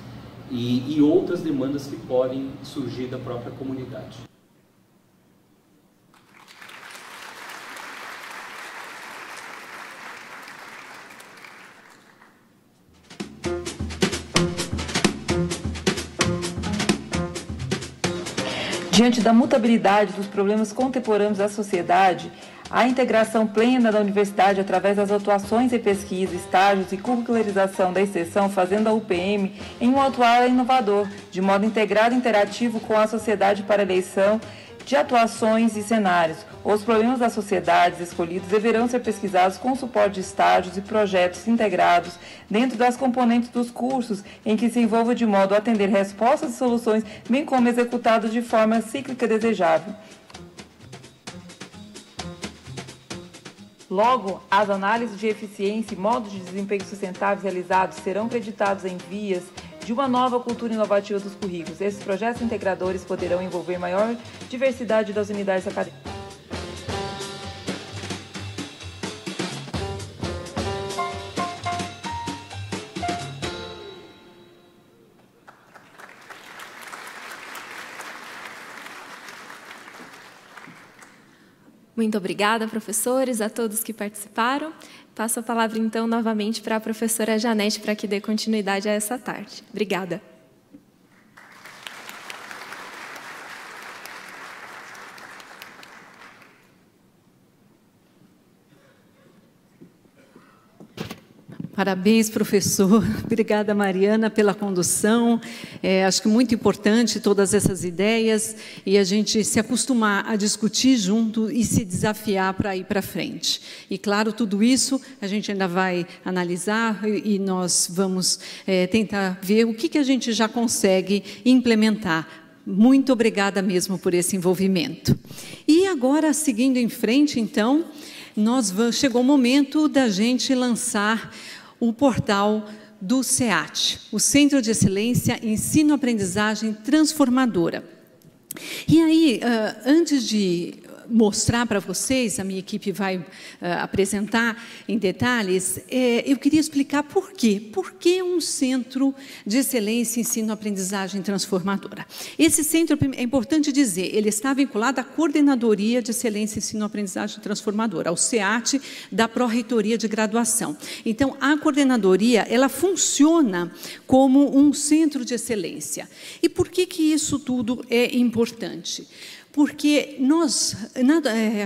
[SPEAKER 22] e outras demandas que podem surgir da própria comunidade.
[SPEAKER 23] Diante da mutabilidade dos problemas contemporâneos da sociedade, a integração plena da universidade através das atuações em pesquisa, estágios e curricularização da extensão, fazendo a UPM em um atual inovador, de modo integrado e interativo com a sociedade para a eleição de atuações e cenários. Os problemas das sociedades escolhidos deverão ser pesquisados com suporte de estágios e projetos integrados dentro das componentes dos cursos, em que se envolva de modo a atender respostas e soluções, bem como executados de forma cíclica desejável. Logo, as análises de eficiência e modos de desempenho sustentáveis realizados serão acreditados em vias de uma nova cultura inovativa dos currículos. Esses projetos integradores poderão envolver maior diversidade das unidades acadêmicas.
[SPEAKER 2] Muito obrigada, professores, a todos que participaram. Passo a palavra, então, novamente para a professora Janete, para que dê continuidade a essa tarde. Obrigada.
[SPEAKER 1] Parabéns, professor. Obrigada, Mariana, pela condução. Acho que muito importante todas essas ideias e a gente se acostumar a discutir junto e se desafiar para ir para frente. E, claro, tudo isso a gente ainda vai analisar e nós vamos tentar ver o que a gente já consegue implementar. Muito obrigada mesmo por esse envolvimento. E agora, seguindo em frente, então, chegou o momento da gente lançar o portal do CEAT, o Centro de Excelência Ensino-Aprendizagem Transformadora. E aí, antes de mostrar para vocês, a minha equipe vai apresentar em detalhes, eu queria explicar por quê. Por que um Centro de Excelência Ensino-Aprendizagem Transformadora? Esse centro, é importante dizer, ele está vinculado à Coordenadoria de Excelência Ensino-Aprendizagem Transformadora, ao CEAT da Pró-Reitoria de Graduação. Então, a coordenadoria, ela funciona como um centro de excelência. E por que isso tudo é importante? Porque nós,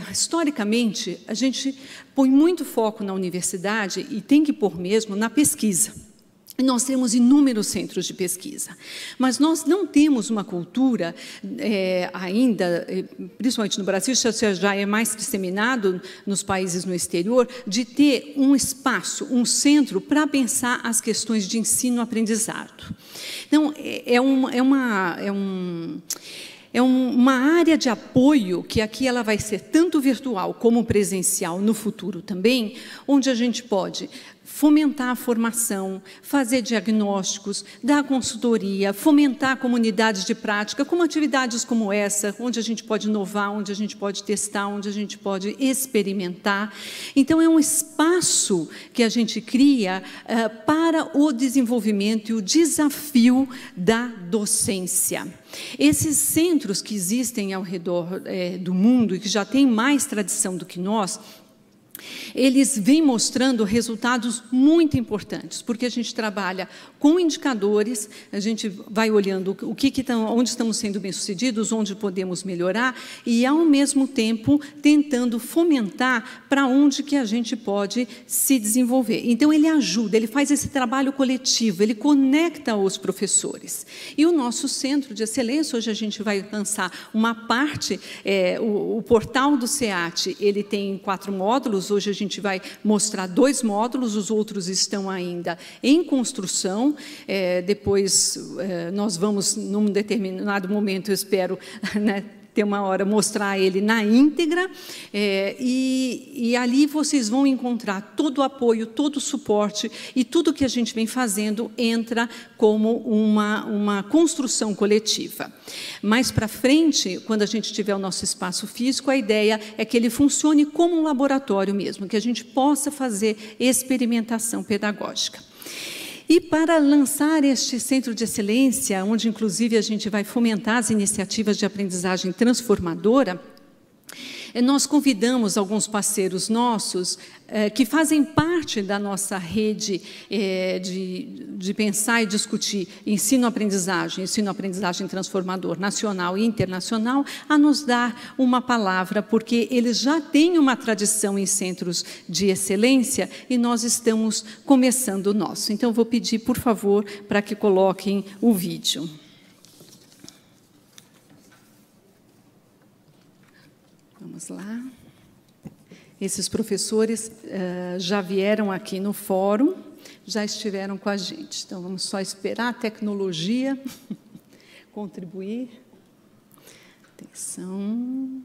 [SPEAKER 1] historicamente, a gente põe muito foco na universidade e tem que pôr mesmo na pesquisa. Nós temos inúmeros centros de pesquisa, mas nós não temos uma cultura ainda, principalmente no Brasil, isso já é mais disseminado nos países no exterior, de ter um espaço, um centro para pensar as questões de ensino-aprendizado. Então, é uma área de apoio que aqui ela vai ser tanto virtual como presencial no futuro também, onde a gente pode fomentar a formação, fazer diagnósticos, dar consultoria, fomentar comunidades de prática, como atividades como essa, onde a gente pode inovar, onde a gente pode testar, onde a gente pode experimentar. Então, é um espaço que a gente cria para o desenvolvimento e o desafio da docência. Esses centros que existem ao redor do mundo e que já têm mais tradição do que nós, eles vêm mostrando resultados muito importantes, porque a gente trabalha com indicadores, a gente vai olhando onde estamos sendo bem-sucedidos, onde podemos melhorar, e, ao mesmo tempo, tentando fomentar para onde que a gente pode se desenvolver. Então, ele ajuda, ele faz esse trabalho coletivo, ele conecta os professores. E o nosso Centro de Excelência, hoje a gente vai lançar uma parte, o portal do SEAT, ele tem 4 módulos. Hoje a gente vai mostrar 2 módulos, os outros estão ainda em construção. Depois nós vamos, num determinado momento, eu espero, né, ter uma hora, mostrar ele na íntegra, e ali vocês vão encontrar todo o apoio, todo o suporte, e tudo que a gente vem fazendo entra como uma construção coletiva. Mais para frente, quando a gente tiver o nosso espaço físico, a ideia é que ele funcione como um laboratório mesmo, que a gente possa fazer experimentação pedagógica. E para lançar este Centro de Excelência, onde inclusive a gente vai fomentar as iniciativas de aprendizagem transformadora, nós convidamos alguns parceiros nossos que fazem parte da nossa rede de pensar e discutir ensino-aprendizagem transformador nacional e internacional, a nos dar uma palavra, porque eles já têm uma tradição em centros de excelência e nós estamos começando o nosso. Então, vou pedir, por favor, para que coloquem o vídeo. Vamos lá. Esses professores já vieram aqui no fórum, já estiveram com a gente. Então, vamos só esperar a tecnologia contribuir. Atenção.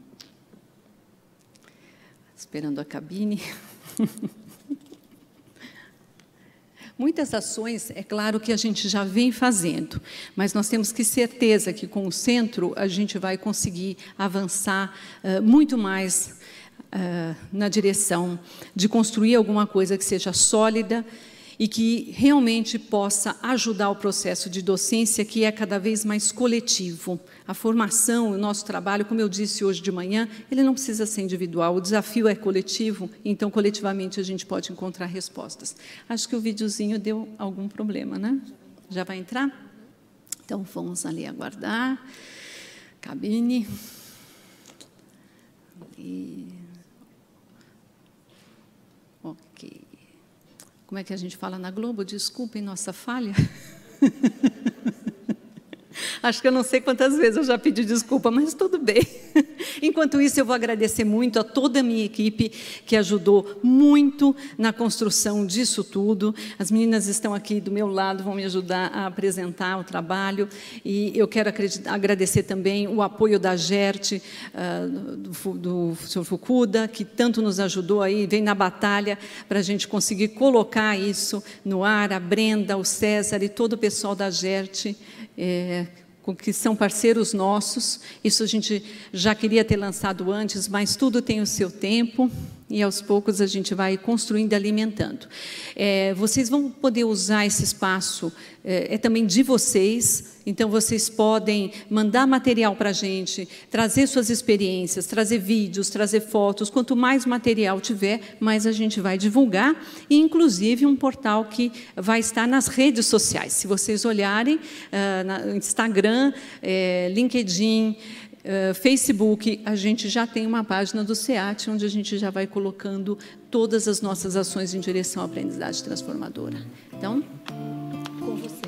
[SPEAKER 1] Esperando a cabine. Muitas ações, é claro que a gente já vem fazendo, mas nós temos que ter certeza que com o centro a gente vai conseguir avançar muito mais na direção de construir alguma coisa que seja sólida e que realmente possa ajudar o processo de docência, que é cada vez mais coletivo. A formação, o nosso trabalho, como eu disse hoje de manhã, ele não precisa ser individual, o desafio é coletivo, então, coletivamente, a gente pode encontrar respostas. Acho que o videozinho deu algum problema, né? Já vai entrar? Então, vamos ali aguardar. Cabine. Ok. Como é que a gente fala na Globo? Desculpem nossa falha. Acho que eu não sei quantas vezes eu já pedi desculpa, mas tudo bem. Enquanto isso, eu vou agradecer muito a toda a minha equipe, que ajudou muito na construção disso tudo. As meninas estão aqui do meu lado, vão me ajudar a apresentar o trabalho. E eu quero agradecer também o apoio da GERT, do Sr. Fukuda, que tanto nos ajudou aí, vem na batalha para a gente conseguir colocar isso no ar, a Brenda, o César e todo o pessoal da GERT, que são parceiros nossos. Isso a gente já queria ter lançado antes, mas tudo tem o seu tempo e, aos poucos, a gente vai construindo e alimentando. Vocês vão poder usar esse espaço, também de vocês, então vocês podem mandar material para a gente, trazer suas experiências, trazer vídeos, trazer fotos. Quanto mais material tiver, mais a gente vai divulgar, e inclusive um portal que vai estar nas redes sociais. Se vocês olharem, no Instagram, LinkedIn, Facebook, a gente já tem uma página do SEAT, onde a gente já vai colocando todas as nossas ações em direção à aprendizagem transformadora. Então, com vocês.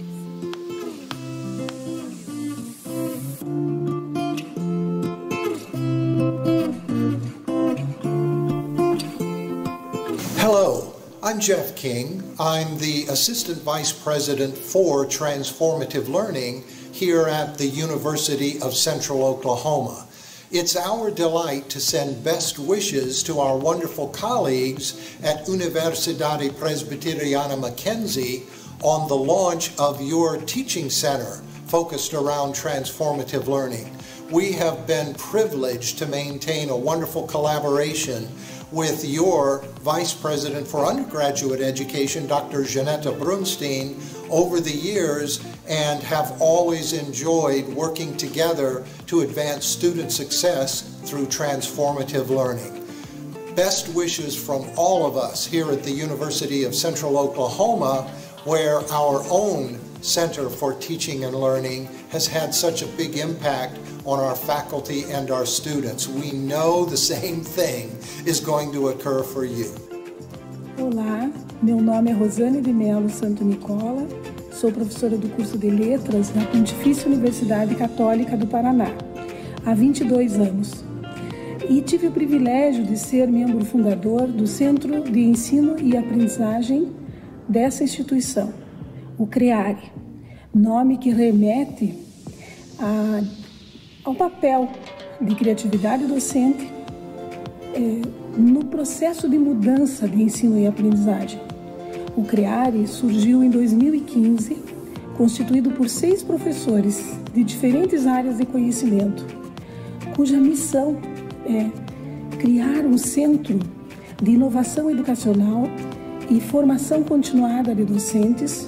[SPEAKER 3] Hello, I'm Jeff King. I'm the Assistant Vice President for Transformative Learning here at the University of Central Oklahoma. It's our delight to send best wishes to our wonderful colleagues at Universidade Presbiteriana Mackenzie on the launch of your teaching center focused around transformative learning. We have been privileged to maintain a wonderful collaboration with your Vice President for Undergraduate Education, Dr. Janetta Brunstein, over the years, and have always enjoyed working together to advance student success through transformative learning. Best wishes from all of us here at the University of Central Oklahoma, where our own Center for Teaching and Learning has had such a big impact on our faculty and our students. We know the same thing is going to occur for you.
[SPEAKER 4] Olá, meu nome é Rosane de Melo Santo Nicola, sou professora do curso de Letras na Pontifícia Universidade Católica do Paraná, há 22 anos. E tive o privilégio de ser membro fundador do Centro de Ensino e Aprendizagem dessa instituição, o CREARE, nome que remete ao papel de criatividade docente no processo de mudança de ensino e aprendizagem. O CREARE surgiu em 2015, constituído por 6 professores de diferentes áreas de conhecimento, cuja missão é criar um centro de inovação educacional e formação continuada de docentes,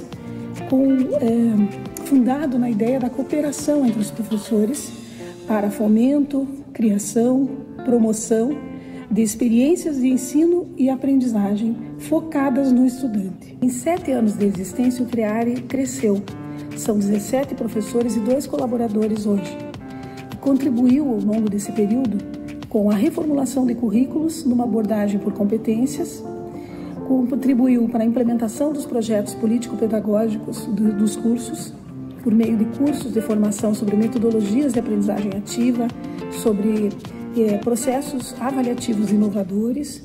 [SPEAKER 4] fundado na ideia da cooperação entre os professores para fomento, criação, promoção de experiências de ensino e aprendizagem focadas no estudante. Em 7 anos de existência, o CREARE cresceu. São 17 professores e 2 colaboradores hoje. Contribuiu ao longo desse período com a reformulação de currículos numa abordagem por competências, contribuiu para a implementação dos projetos político-pedagógicos dos cursos, por meio de cursos de formação sobre metodologias de aprendizagem ativa, sobre processos avaliativos inovadores,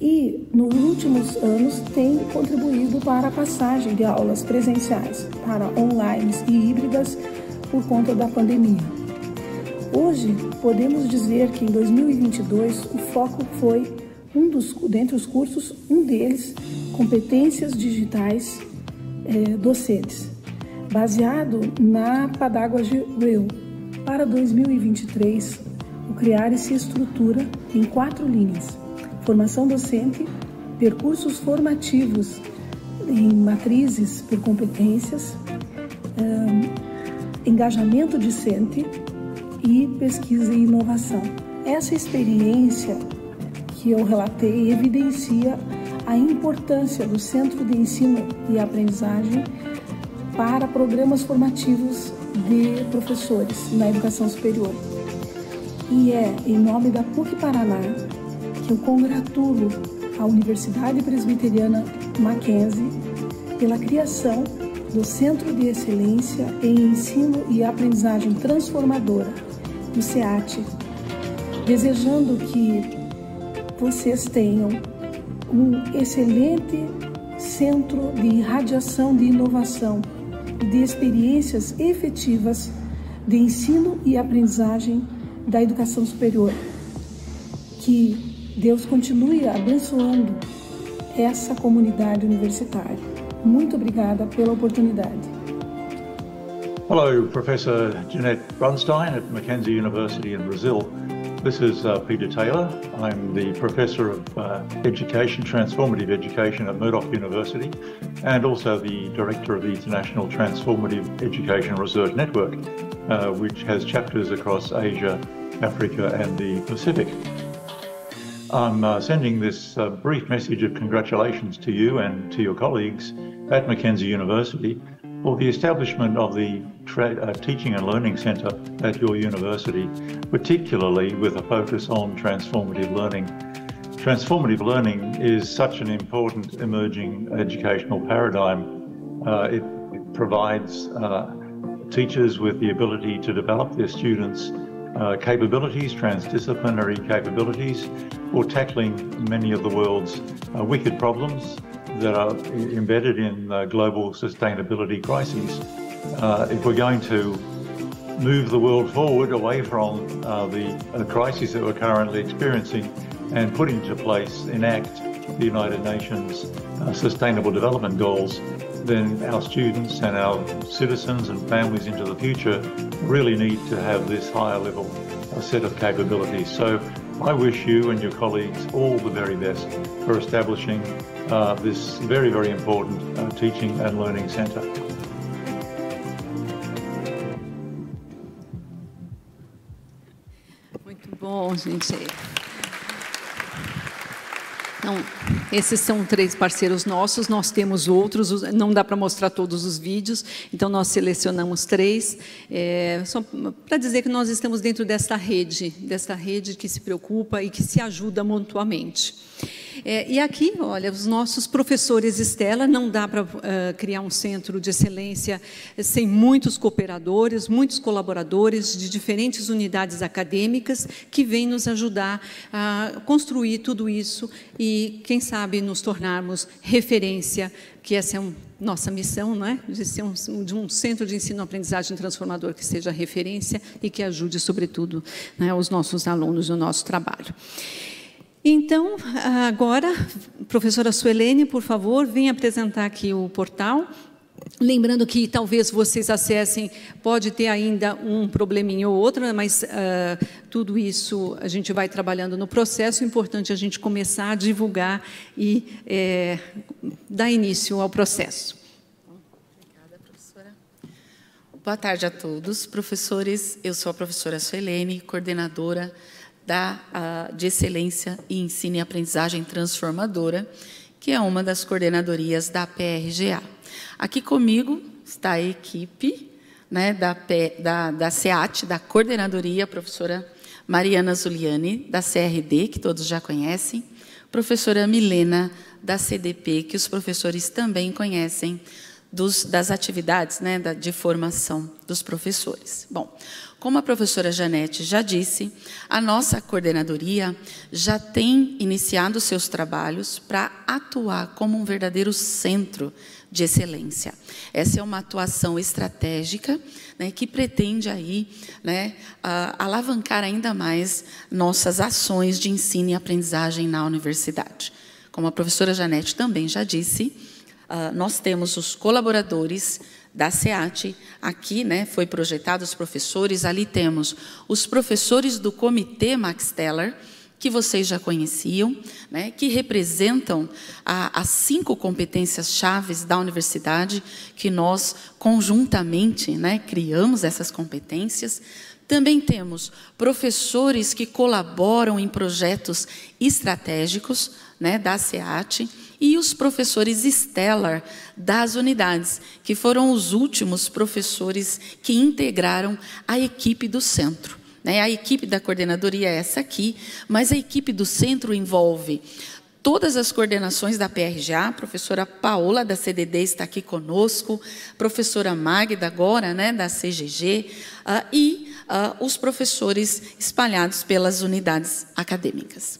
[SPEAKER 4] e nos últimos anos tem contribuído para a passagem de aulas presenciais para online e híbridas por conta da pandemia. Hoje, podemos dizer que em 2022 o foco foi dentre os cursos, um deles, competências digitais docentes, baseado na Pedagogy Wheel. Para 2023, o CREARE se estrutura em 4 linhas: formação docente, percursos formativos em matrizes por competências, engajamento discente e pesquisa e inovação. Essa experiência que eu relatei evidencia a importância do Centro de Ensino e Aprendizagem para programas formativos de professores na educação superior. E é em nome da PUC Paraná que eu congratulo a Universidade Presbiteriana Mackenzie pela criação do Centro de Excelência em Ensino e Aprendizagem Transformadora, o CEAT, desejando que vocês tenham um excelente centro de irradiação de inovação e de experiências efetivas de ensino e aprendizagem da educação superior. Que Deus continue abençoando essa comunidade universitária. Muito obrigada pela oportunidade.
[SPEAKER 5] Hello, Professor Janette Brunstein at Mackenzie University in Brazil. This is Peter Taylor. I'm the Professor of Education, Transformative Education at Murdoch University, and also the Director of the International Transformative Education Research Network, which has chapters across Asia, Africa, and the Pacific. I'm sending this brief message of congratulations to you and to your colleagues at Mackenzie University for the establishment of the Teaching and Learning Centre at your university, particularly with a focus on transformative learning. Transformative learning is such an important emerging educational paradigm. It provides teachers with the ability to develop their students' capabilities, transdisciplinary capabilities, for tackling many of the world's wicked problems that are embedded in global sustainability crises. if we're going to move the world forward away from the crises that we're currently experiencing and put into place, enact the United Nations Sustainable Development Goals, then our students and our citizens and families into the future really need to have this higher level set of capabilities. So I wish you and your colleagues all the very best for establishing this very, very important teaching and learning centre.
[SPEAKER 1] Muito bom, gente. Então, esses são 3 parceiros nossos, nós temos outros, não dá para mostrar todos os vídeos, então nós selecionamos 3, só para dizer que nós estamos dentro desta rede que se preocupa e que se ajuda mutuamente. E aqui, olha, os nossos professores Estela, não dá para criar um centro de excelência sem muitos cooperadores, muitos colaboradores de diferentes unidades acadêmicas que vêm nos ajudar a construir tudo isso e, quem sabe, nos tornarmos referência, que essa é nossa missão, não é? De ser de um centro de ensino-aprendizagem transformador que seja referência e que ajude, sobretudo, né, os nossos alunos no nosso trabalho. Então, agora, professora Suelene, por favor, venha apresentar aqui o portal. Lembrando que talvez vocês acessem, pode ter ainda um probleminha ou outro, mas tudo isso a gente vai trabalhando no processo. É importante a gente começar a divulgar e dar início ao processo.
[SPEAKER 6] Obrigada, professora. Boa tarde a todos, professores. Eu sou a professora Suelene, coordenadora de Excelência e Ensino e Aprendizagem Transformadora, que é uma das coordenadorias da PRGA. Aqui comigo está a equipe, né, da SEAT, da coordenadoria, a professora Mariana Zuliani, da CRD, que todos já conhecem, professora Milena, da CDP, que os professores também conhecem, das atividades, né, de formação dos professores. Bom, como a professora Janete já disse, a nossa coordenadoria já tem iniciado seus trabalhos para atuar como um verdadeiro centro de excelência. Essa é uma atuação estratégica, né, que pretende aí, né, alavancar ainda mais nossas ações de ensino e aprendizagem na universidade. Como a professora Janete também já disse, nós temos os colaboradores da SEAT, aqui, né, foi projetado os professores, ali temos os professores do Comitê Max Steller, que vocês já conheciam, né, que representam as 5 competências chaves da universidade, que nós conjuntamente, né, criamos essas competências. Também temos professores que colaboram em projetos estratégicos, né, da SEAT, e os professores Stellar das unidades, que foram os últimos professores que integraram a equipe do centro. A equipe da coordenadoria é essa aqui, mas a equipe do centro envolve todas as coordenações da PRGA, a professora Paola, da CDD, está aqui conosco, professora Magda, agora, né, da CGG, e os professores espalhados pelas unidades acadêmicas.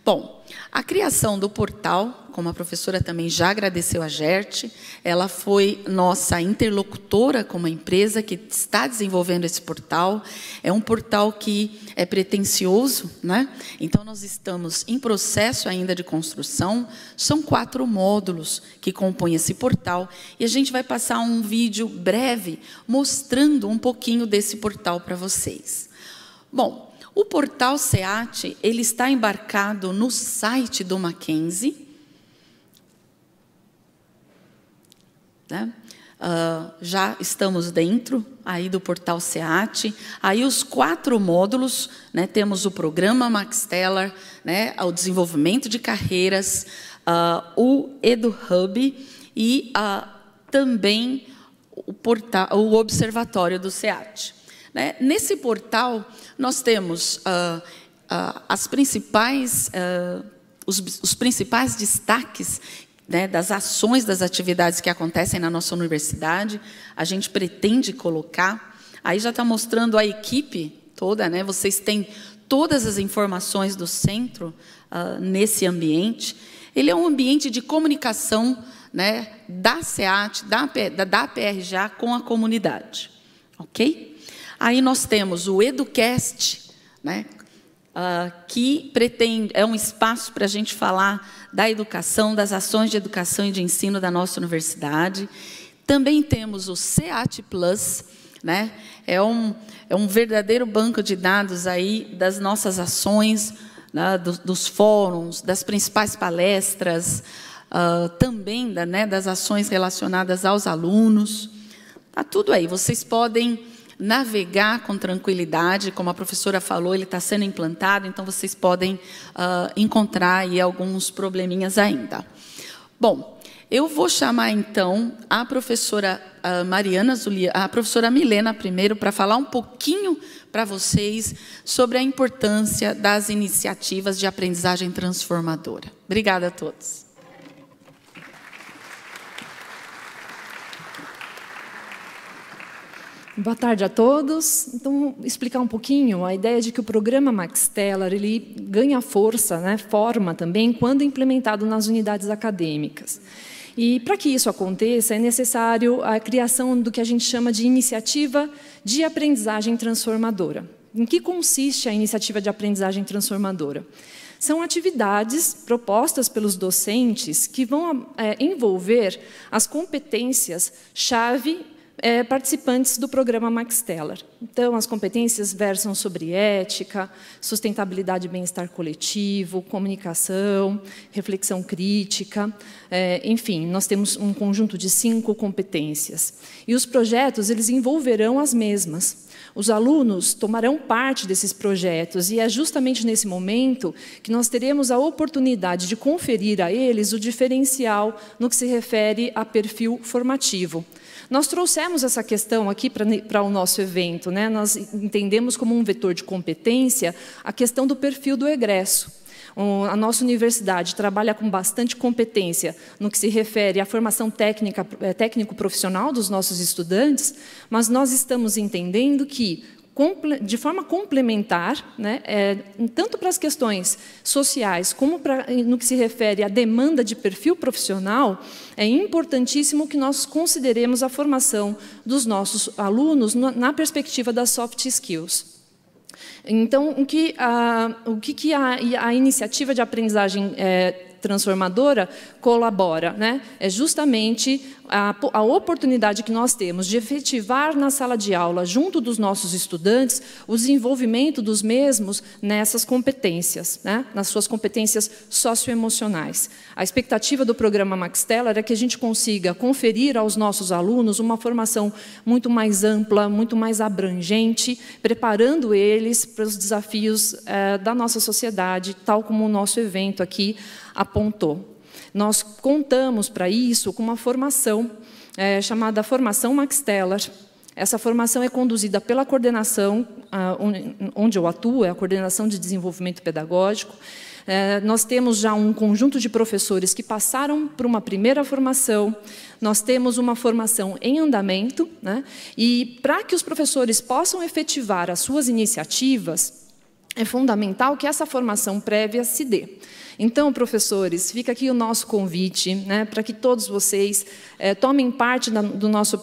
[SPEAKER 6] Bom, a criação do portal, como a professora também já agradeceu a GERT, ela foi nossa interlocutora como a empresa que está desenvolvendo esse portal. É um portal que é pretensioso, né? Então, nós estamos em processo ainda de construção. São 4 módulos que compõem esse portal e a gente vai passar um vídeo breve mostrando um pouquinho desse portal para vocês. Bom, o portal SEAT, ele está embarcado no site do Mackenzie, né? Já estamos dentro aí do portal SEAT. Aí os 4 módulos, né? Temos o programa Max Steller, né? O desenvolvimento de carreiras, o EduHub e também o observatório do SEAT. Né? Nesse portal, nós temos os principais destaques, né, das ações, das atividades que acontecem na nossa universidade. A gente pretende colocar. Aí já está mostrando a equipe toda, né? Vocês têm todas as informações do centro nesse ambiente. Ele é um ambiente de comunicação, né, da SEAT, da PRJ com a comunidade. Ok? Aí nós temos o EduCast, né, que pretende, é um espaço para a gente falar da educação, das ações de educação e de ensino da nossa universidade. Também temos o SEAT Plus, né, é um verdadeiro banco de dados aí das nossas ações, né, dos fóruns, das principais palestras, também né, das ações relacionadas aos alunos. Está tudo aí, vocês podem navegar com tranquilidade, como a professora falou, ele está sendo implantado, então vocês podem encontrar aí alguns probleminhas ainda. Bom, eu vou chamar então a professora a professora Milena primeiro para falar um pouquinho para vocês sobre a importância das iniciativas de aprendizagem transformadora. Obrigada a todos.
[SPEAKER 1] Boa tarde a todos. Então, explicar um pouquinho a ideia de que o programa Max Stellar ele ganha força, né, forma também, quando implementado nas unidades acadêmicas. E, para que isso aconteça, é necessário a criação do que a gente chama de iniciativa de aprendizagem transformadora. Em que consiste a iniciativa de aprendizagem transformadora? São atividades propostas pelos docentes que vão envolver as competências-chave participantes do programa Max Stellar. Então, as competências versam sobre ética, sustentabilidade e bem-estar coletivo, comunicação, reflexão crítica, enfim, nós temos um conjunto de 5 competências. E os projetos, eles envolverão as mesmas. Os alunos tomarão parte desses projetos e é justamente nesse momento que nós teremos a oportunidade de conferir a eles o diferencial no que se refere a perfil formativo. Nós trouxemos essa questão aqui para o nosso evento, né? Nós entendemos como um vetor de competência a questão do perfil do egresso. A nossa universidade trabalha com bastante competência no que se refere à formação técnico-profissional dos nossos estudantes, mas nós estamos entendendo que, de forma complementar, né, tanto para as questões sociais como no que se refere à demanda de perfil profissional, é importantíssimo que nós consideremos a formação dos nossos alunos na perspectiva das soft skills. Então, o que a iniciativa de aprendizagem transformadora colabora, né? É justamente a oportunidade que nós temos de efetivar na sala de aula, junto dos nossos estudantes, o desenvolvimento dos mesmos nessas competências, né? Nas suas competências socioemocionais. A expectativa do programa Max Stellar é que a gente consiga conferir aos nossos alunos uma formação muito mais ampla, muito mais abrangente, preparando eles para os desafios da nossa sociedade, tal como o nosso evento aqui apontou. Nós contamos para isso com uma formação chamada Formação Max Stellar. Essa formação é conduzida pela coordenação, onde eu atuo, é a Coordenação de Desenvolvimento Pedagógico. Nós temos já um conjunto de professores que passaram por uma primeira formação, nós temos uma formação em andamento, né? E para que os professores possam efetivar as suas iniciativas, é fundamental que essa formação prévia se dê. Então, professores, fica aqui o nosso convite, né, para que todos vocês tomem parte do nosso,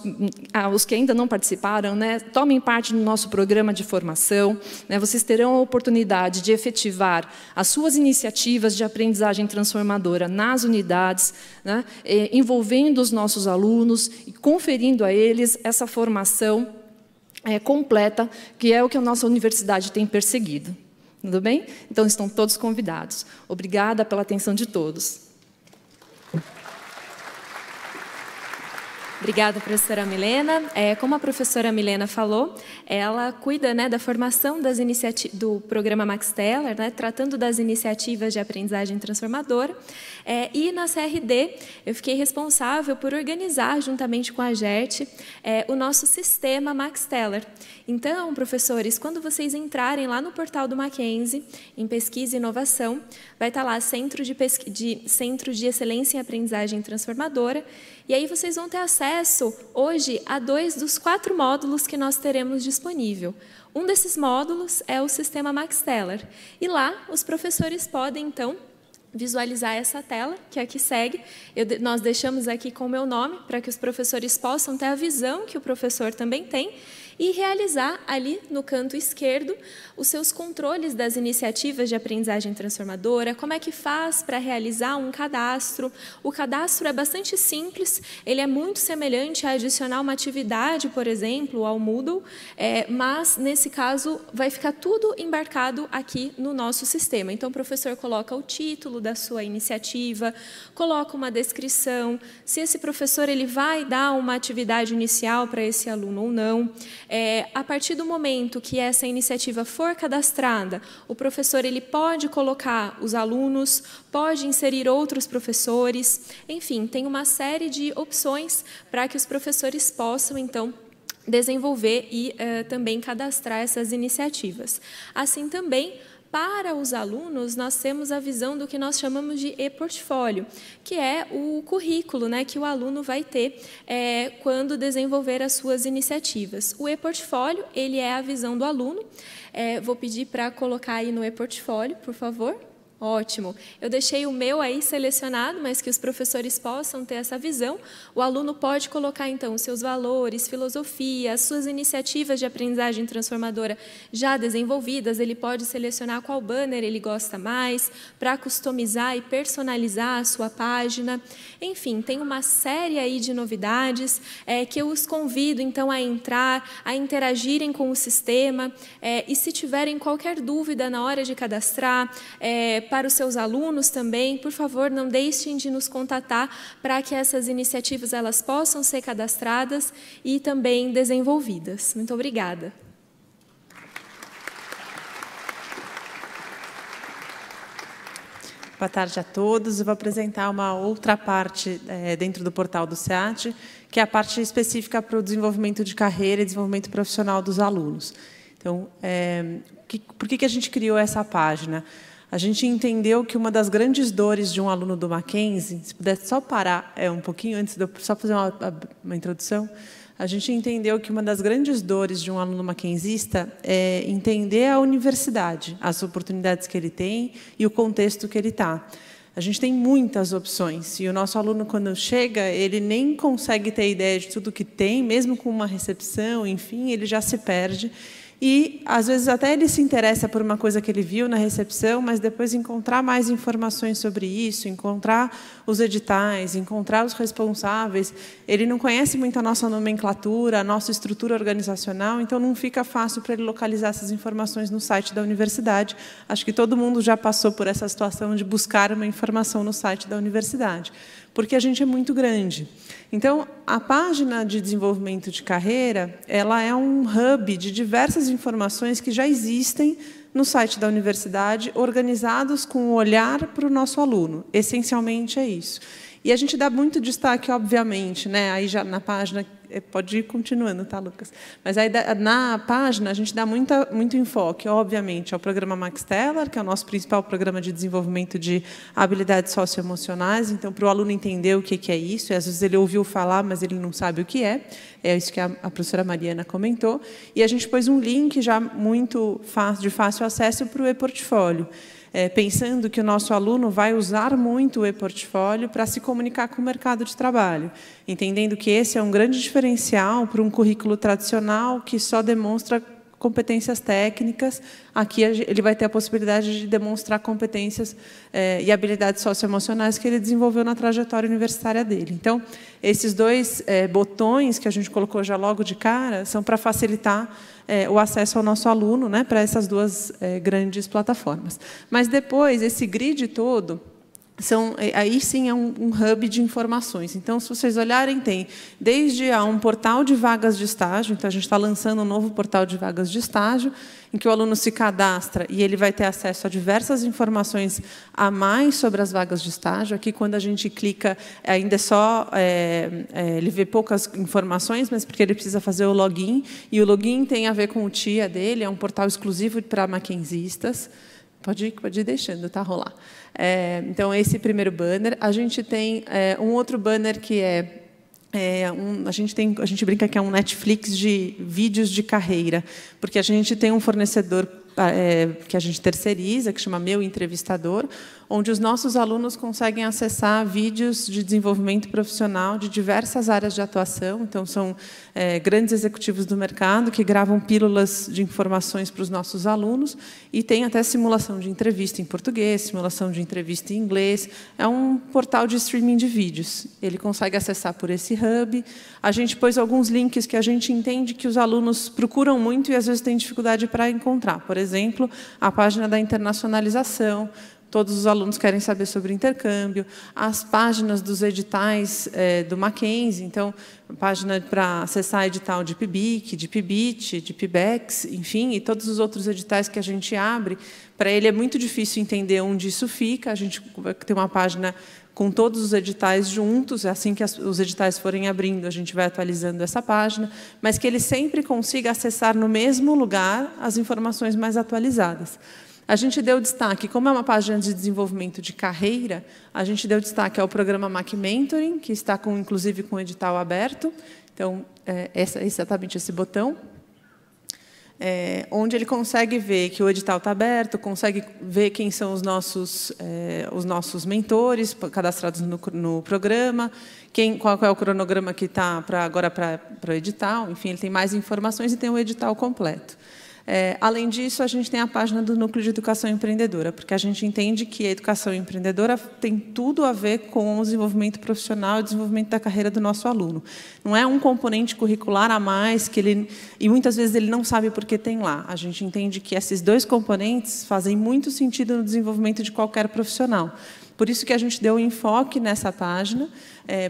[SPEAKER 1] os que ainda não participaram, né, tomem parte do nosso programa de formação. Né, vocês terão a oportunidade de efetivar as suas iniciativas de aprendizagem transformadora nas unidades, né, envolvendo os nossos alunos e conferindo a eles essa formação completa, que é o que a nossa universidade tem perseguido. Tudo bem? Então, estão todos convidados. Obrigada pela atenção de todos.
[SPEAKER 2] Obrigada, professora Milena. Como a professora Milena falou, ela cuida, né, da formação do programa Max Stellar, né, tratando das iniciativas de aprendizagem transformadora. E na CRD, eu fiquei responsável por organizar, juntamente com a GERT, o nosso sistema Max Stellar. Então, professores, quando vocês entrarem lá no portal do Mackenzie, em Pesquisa e Inovação, vai estar lá Centro de Excelência em Aprendizagem Transformadora, e aí vocês vão ter acesso, hoje, a 2 dos 4 módulos que nós teremos disponível. Um desses módulos é o sistema Max Stellar, e lá os professores podem, então, visualizar essa tela, que é a que segue. Nós deixamos aqui com o meu nome, para que os professores possam ter a visão que o professor também tem, e realizar ali no canto esquerdo os seus controles das iniciativas de aprendizagem transformadora, como é que faz para realizar um cadastro. O cadastro é bastante simples, ele é muito semelhante a adicionar uma atividade, por exemplo, ao Moodle, mas, nesse caso, vai ficar tudo embarcado aqui no nosso sistema. Então, o professor coloca o título da sua iniciativa, coloca uma descrição, se esse professor ele vai dar uma atividade inicial para esse aluno ou não. A partir do momento que essa iniciativa for cadastrada, o professor ele pode colocar os alunos, pode inserir outros professores, enfim, tem uma série de opções para que os professores possam, então, desenvolver e também cadastrar essas iniciativas. Assim também, para os alunos, nós temos a visão do que nós chamamos de e-portfólio, que é o currículo, né, que o aluno vai ter quando desenvolver as suas iniciativas. O e-portfólio, ele é a visão do aluno. Vou pedir para colocar aí no e-portfólio, por favor. Ótimo. Eu deixei o meu aí selecionado, mas que os professores possam ter essa visão. O aluno pode colocar, então, os seus valores, filosofia, as suas iniciativas de aprendizagem transformadora já desenvolvidas. Ele pode selecionar qual banner ele gosta mais, para customizar e personalizar a sua página. Enfim, tem uma série aí de novidades que eu os convido, então, a entrar, a interagirem com o sistema. E se tiverem qualquer dúvida na hora de cadastrar, para os seus alunos também, por favor, não deixem de nos contatar para que essas iniciativas elas possam ser cadastradas e também desenvolvidas. Muito obrigada.
[SPEAKER 7] Boa tarde a todos. Eu vou apresentar uma outra parte dentro do portal do SEAT, que é a parte específica para o desenvolvimento de carreira e desenvolvimento profissional dos alunos. Então, por que a gente criou essa página? A gente entendeu que uma das grandes dores de um aluno do Mackenzie, se pudesse só parar um pouquinho antes de eu só fazer uma introdução, a gente entendeu que uma das grandes dores de um aluno mackenzista é entender a universidade, as oportunidades que ele tem e o contexto que ele está. A gente tem muitas opções, e o nosso aluno, quando chega, ele nem consegue ter ideia de tudo que tem, mesmo com uma recepção, enfim, ele já se perde. E, às vezes, até ele se interessa por uma coisa que ele viu na recepção, mas depois encontrar mais informações sobre isso, encontrar os editais, encontrar os responsáveis, ele não conhece muito a nossa nomenclatura, a nossa estrutura organizacional, então não fica fácil para ele localizar essas informações no site da universidade. Acho que todo mundo já passou por essa situação de buscar uma informação no site da universidade, porque a gente é muito grande. Então, a página de desenvolvimento de carreira, ela é um hub de diversas informações que já existem no site da universidade, organizados com o olhar para o nosso aluno. Essencialmente é isso. E a gente dá muito destaque, obviamente, né? Aí já na página, pode ir continuando, tá, Lucas? Mas aí na página a gente dá muito enfoque, obviamente, ao programa Max Teller, que é o nosso principal programa de desenvolvimento de habilidades socioemocionais. Então, para o aluno entender o que é isso, e às vezes ele ouviu falar, mas ele não sabe o que é isso que a professora Mariana comentou. E a gente pôs um link já muito de fácil acesso para o e-portfólio. Pensando que o nosso aluno vai usar muito o e-portfólio para se comunicar com o mercado de trabalho, entendendo que esse é um grande diferencial para um currículo tradicional que só demonstra competências técnicas. Aqui ele vai ter a possibilidade de demonstrar competências e habilidades socioemocionais que ele desenvolveu na trajetória universitária dele. Então, esses dois botões que a gente colocou já logo de cara são para facilitar o acesso ao nosso aluno, né, para essas duas grandes plataformas. Mas depois, esse grid todo, aí sim é um hub de informações. Então, se vocês olharem, tem desde um portal de vagas de estágio. Então, a gente está lançando um novo portal de vagas de estágio, em que o aluno se cadastra e ele vai ter acesso a diversas informações a mais sobre as vagas de estágio. Aqui, quando a gente clica, ainda é só... ele vê poucas informações, mas porque ele precisa fazer o login. E o login tem a ver com o TIA dele, é um portal exclusivo para mackenzistas. Pode ir deixando, tá, rolar. Então, esse primeiro banner. A gente tem um outro banner que a gente brinca que é um Netflix de vídeos de carreira, porque a gente tem um fornecedor que a gente terceiriza, que chama Meu Entrevistador, onde os nossos alunos conseguem acessar vídeos de desenvolvimento profissional de diversas áreas de atuação. Então, são grandes executivos do mercado que gravam pílulas de informações para os nossos alunos e tem até simulação de entrevista em português, simulação de entrevista em inglês. É um portal de streaming de vídeos. Ele consegue acessar por esse hub. A gente pôs alguns links que a gente entende que os alunos procuram muito e, às vezes, têm dificuldade para encontrar. Por exemplo, a página da internacionalização. Todos os alunos querem saber sobre intercâmbio, as páginas dos editais do Mackenzie, então, página para acessar edital de PIBIC, de PIBIT, de PIBEX, enfim, e todos os outros editais que a gente abre. Para ele é muito difícil entender onde isso fica, a gente vai ter uma página com todos os editais juntos, assim que os editais forem abrindo, a gente vai atualizando essa página, mas que ele sempre consiga acessar no mesmo lugar as informações mais atualizadas. A gente deu destaque, como é uma página de desenvolvimento de carreira, a gente deu destaque ao programa Mac Mentoring, que está, inclusive, com o edital aberto. Então, exatamente esse botão, onde ele consegue ver que o edital está aberto, consegue ver quem são os nossos mentores cadastrados no programa, qual é o cronograma que está agora para o edital. Enfim, ele tem mais informações e tem o edital completo. Além disso, a gente tem a página do Núcleo de Educação Empreendedora, porque a gente entende que a educação empreendedora tem tudo a ver com o desenvolvimento profissional e o desenvolvimento da carreira do nosso aluno. Não é um componente curricular a mais, e muitas vezes ele não sabe por que tem lá. A gente entende que esses dois componentes fazem muito sentido no desenvolvimento de qualquer profissional. Por isso que a gente deu enfoque nessa página,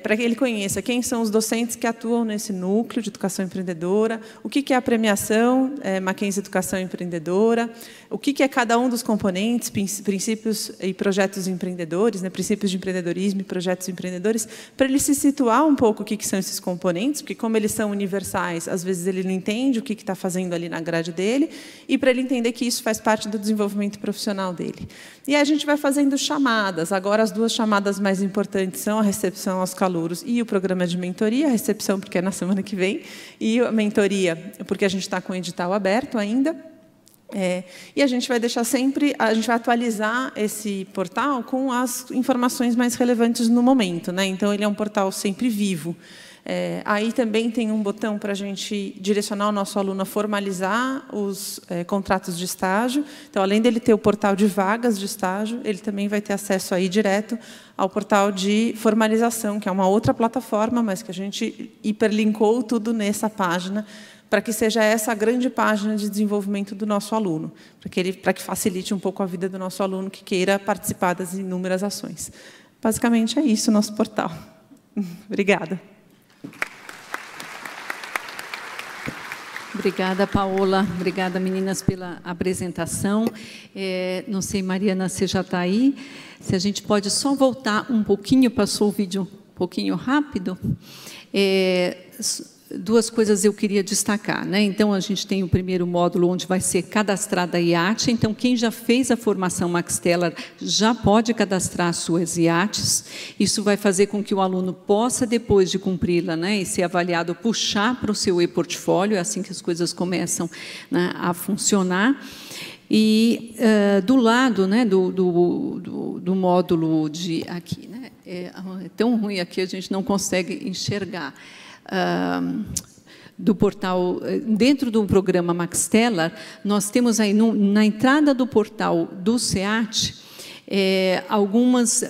[SPEAKER 7] para que ele conheça quem são os docentes que atuam nesse núcleo de educação empreendedora, o que é a premiação Mackenzie Educação Empreendedora, o que é cada um dos componentes, princípios e projetos empreendedores, princípios de empreendedorismo e projetos empreendedores, para ele se situar um pouco o que são esses componentes, porque como eles são universais, às vezes ele não entende o que está fazendo ali na grade dele, e para ele entender que isso faz parte do desenvolvimento profissional dele. E aí a gente vai fazendo chamadas. Agora, as duas chamadas mais importantes são a recepção aos calouros e o programa de mentoria, a recepção porque é na semana que vem, e a mentoria porque a gente está com o edital aberto ainda. E a gente vai deixar sempre, a gente vai atualizar esse portal com as informações mais relevantes no momento, Então, ele é um portal sempre vivo. Aí também tem um botão para a gente direcionar o nosso aluno a formalizar os contratos de estágio. Então, além dele ter o portal de vagas de estágio, ele também vai ter acesso aí direto ao portal de formalização, que é uma outra plataforma, mas que a gente hiperlinkou tudo nessa página, para que seja essa a grande página de desenvolvimento do nosso aluno, para que facilite um pouco a vida do nosso aluno que queira participar das inúmeras ações. Basicamente, é isso o nosso portal. Obrigada.
[SPEAKER 1] Obrigada, Paola. Obrigada, meninas, pela apresentação. Não sei, Mariana, você já está aí? Se a gente pode só voltar um pouquinho, passou o vídeo um pouquinho rápido. Duas coisas eu queria destacar, Então, a gente tem o primeiro módulo onde vai ser cadastrada a IAT. Então, quem já fez a formação Max Stellar já pode cadastrar as suas IATs. Isso vai fazer com que o aluno possa, depois de cumpri-la, e ser avaliado, puxar para o seu e-portfólio. É assim que as coisas começam a funcionar. E do lado do módulo de aqui, é tão ruim aqui, a gente não consegue enxergar. Do portal, dentro do programa Max Stellar, nós temos aí na entrada do portal do SEAT algumas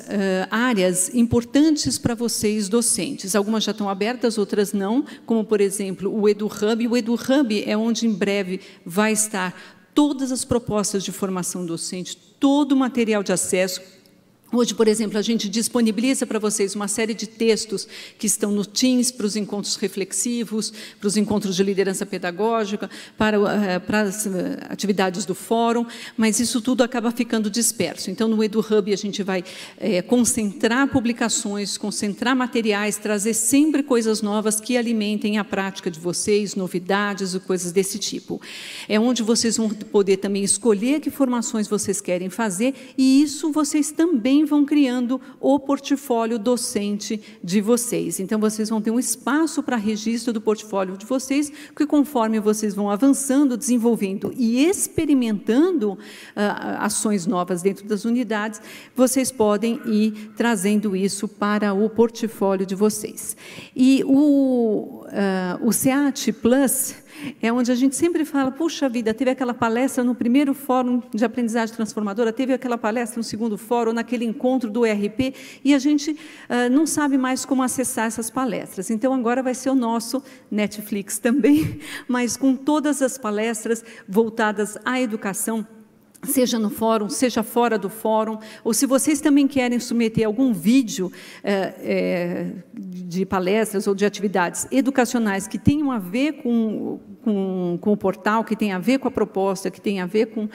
[SPEAKER 1] áreas importantes para vocês, docentes. Algumas já estão abertas, outras não, como, por exemplo, o EduHub. O EduHub é onde, em breve, vai estar todas as propostas de formação docente, todo o material de acesso. Hoje, por exemplo, a gente disponibiliza para vocês uma série de textos que estão no Teams para os encontros reflexivos, para os encontros de liderança pedagógica, para as atividades do fórum, mas isso tudo acaba ficando disperso. Então, no EduHub, a gente vai concentrar publicações, concentrar materiais, trazer sempre coisas novas que alimentem a prática de vocês, novidades e coisas desse tipo. É onde vocês vão poder também escolher que formações vocês querem fazer, e isso vocês também também vão criando o portfólio docente de vocês. Então, vocês vão ter um espaço para registro do portfólio de vocês, que conforme vocês vão avançando, desenvolvendo e experimentando ações novas dentro das unidades, vocês podem ir trazendo isso para o portfólio de vocês. E o SEAT Plus é onde a gente sempre fala, puxa vida, teve aquela palestra no primeiro fórum de aprendizagem transformadora, teve aquela palestra no segundo fórum, naquele encontro do ERP, e a gente não sabe mais como acessar essas palestras. Então, agora vai ser o nosso Netflix também, mas com todas as palestras voltadas à educação, seja no fórum, seja fora do fórum, ou se vocês também querem submeter algum vídeo de palestras ou de atividades educacionais que tenham a ver com o portal, que tem a ver com a proposta, que tem a ver com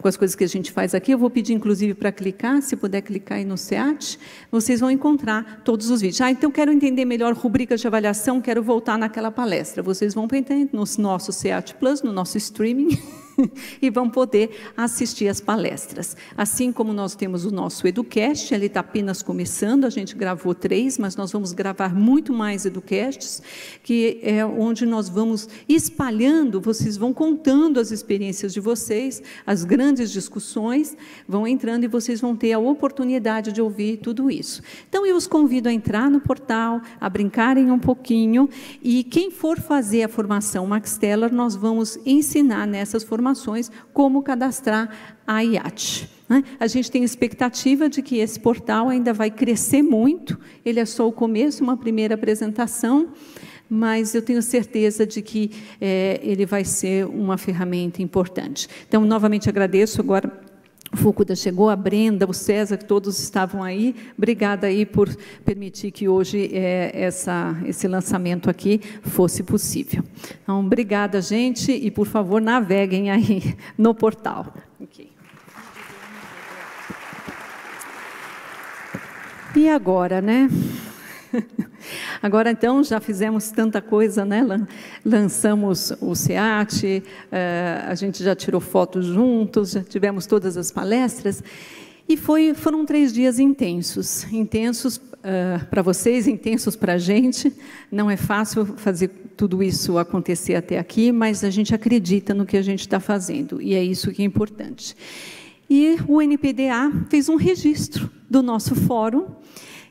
[SPEAKER 1] as coisas que a gente faz aqui, eu vou pedir, inclusive, para clicar, se puder clicar aí no SEAT, vocês vão encontrar todos os vídeos. Então, quero entender melhor rubricas de avaliação, quero voltar naquela palestra. Vocês vão entender no nosso SEAT Plus, no nosso streaming, e vão poder assistir as palestras. Assim como nós temos o nosso EduCast, ele está apenas começando, a gente gravou 3, mas nós vamos gravar muito mais EduCasts, que é onde nós vamos espalhando, vocês vão contando as experiências de vocês, as grandes discussões, vão entrando e vocês vão ter a oportunidade de ouvir tudo isso. Então, eu os convido a entrar no portal, a brincarem um pouquinho, e quem for fazer a formação Max Teller, nós vamos ensinar nessas formações como cadastrar a IAT. A gente tem expectativa de que esse portal ainda vai crescer muito, ele é só o começo, uma primeira apresentação, mas eu tenho certeza de que ele vai ser uma ferramenta importante. Então, novamente agradeço agora. O Fukuda chegou, a Brenda, o César, que todos estavam aí. Obrigada aí por permitir que hoje esse lançamento aqui fosse possível. Então, obrigada, gente, e, por favor, naveguem aí no portal. Okay. E agora, né? Agora, então, já fizemos tanta coisa, né? Lançamos o SEAT, a gente já tirou fotos juntos, já tivemos todas as palestras, e foram 3 dias intensos para vocês, intensos para a gente. Não é fácil fazer tudo isso acontecer até aqui, mas a gente acredita no que a gente está fazendo, e é isso que é importante. E o NPDA fez um registro do nosso fórum,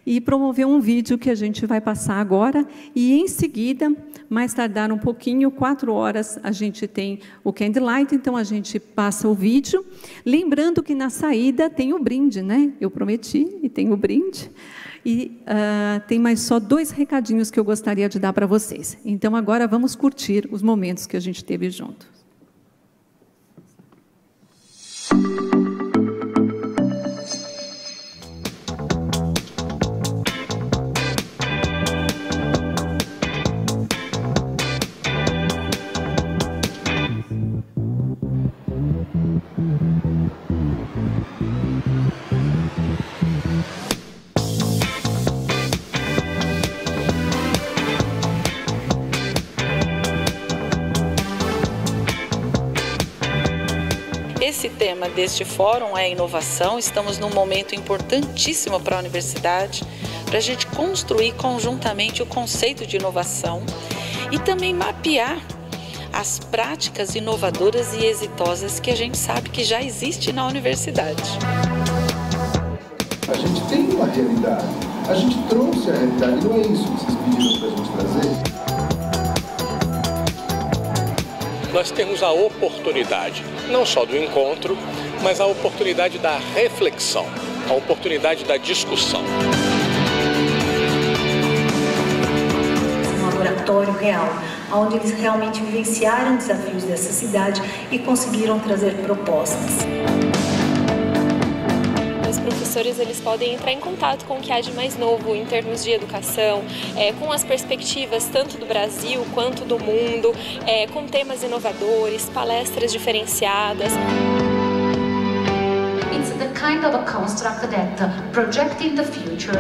[SPEAKER 1] e promoveu um vídeo que a gente vai passar agora, e em seguida, mais tardar um pouquinho, 4 horas, a gente tem o Candlelight, então a gente passa o vídeo, lembrando que na saída tem o brinde, né? Eu prometi, e tem o brinde, e tem mais só 2 recadinhos que eu gostaria de dar para vocês. Então, agora vamos curtir os momentos que a gente teve juntos.
[SPEAKER 8] Esse tema deste fórum é inovação. Estamos num momento importantíssimo para a universidade, para a gente construir conjuntamente o conceito de inovação e também mapear as práticas inovadoras e exitosas que a gente sabe que já existe na universidade.
[SPEAKER 9] A gente tem uma realidade, a gente trouxe a realidade, não é isso que vocês pediram para a gente trazer?
[SPEAKER 11] Nós temos a oportunidade, não só do encontro, mas a oportunidade da reflexão, a oportunidade da discussão.
[SPEAKER 24] Um laboratório real, onde eles realmente vivenciaram desafios dessa cidade e conseguiram trazer propostas.
[SPEAKER 2] Os professores eles podem entrar em contato com o que há de mais novo em termos de educação, com as perspectivas tanto do Brasil quanto do mundo, com temas inovadores, palestras diferenciadas.
[SPEAKER 12] It's the kind of a construct that projecting the future.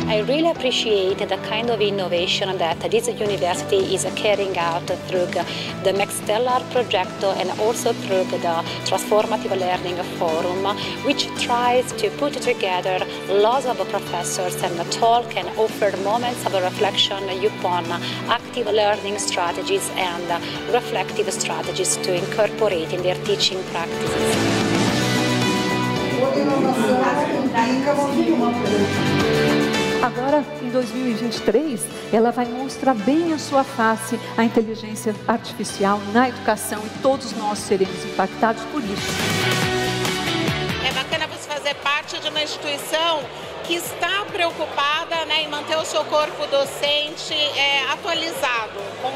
[SPEAKER 13] I really appreciate the kind of innovation that this university is carrying out through the MaxStellar project and also through the Transformative Learning Forum, which tries to put together lots of professors and talk and offer moments of reflection upon active learning strategies and reflective strategies to incorporate in their teaching practices.
[SPEAKER 1] Agora, em 2023, ela vai mostrar bem a sua face, a inteligência artificial na educação, e todos nós seremos impactados por isso.
[SPEAKER 14] É bacana você fazer parte de uma instituição que está preocupada, né, em manter o seu corpo docente atualizado com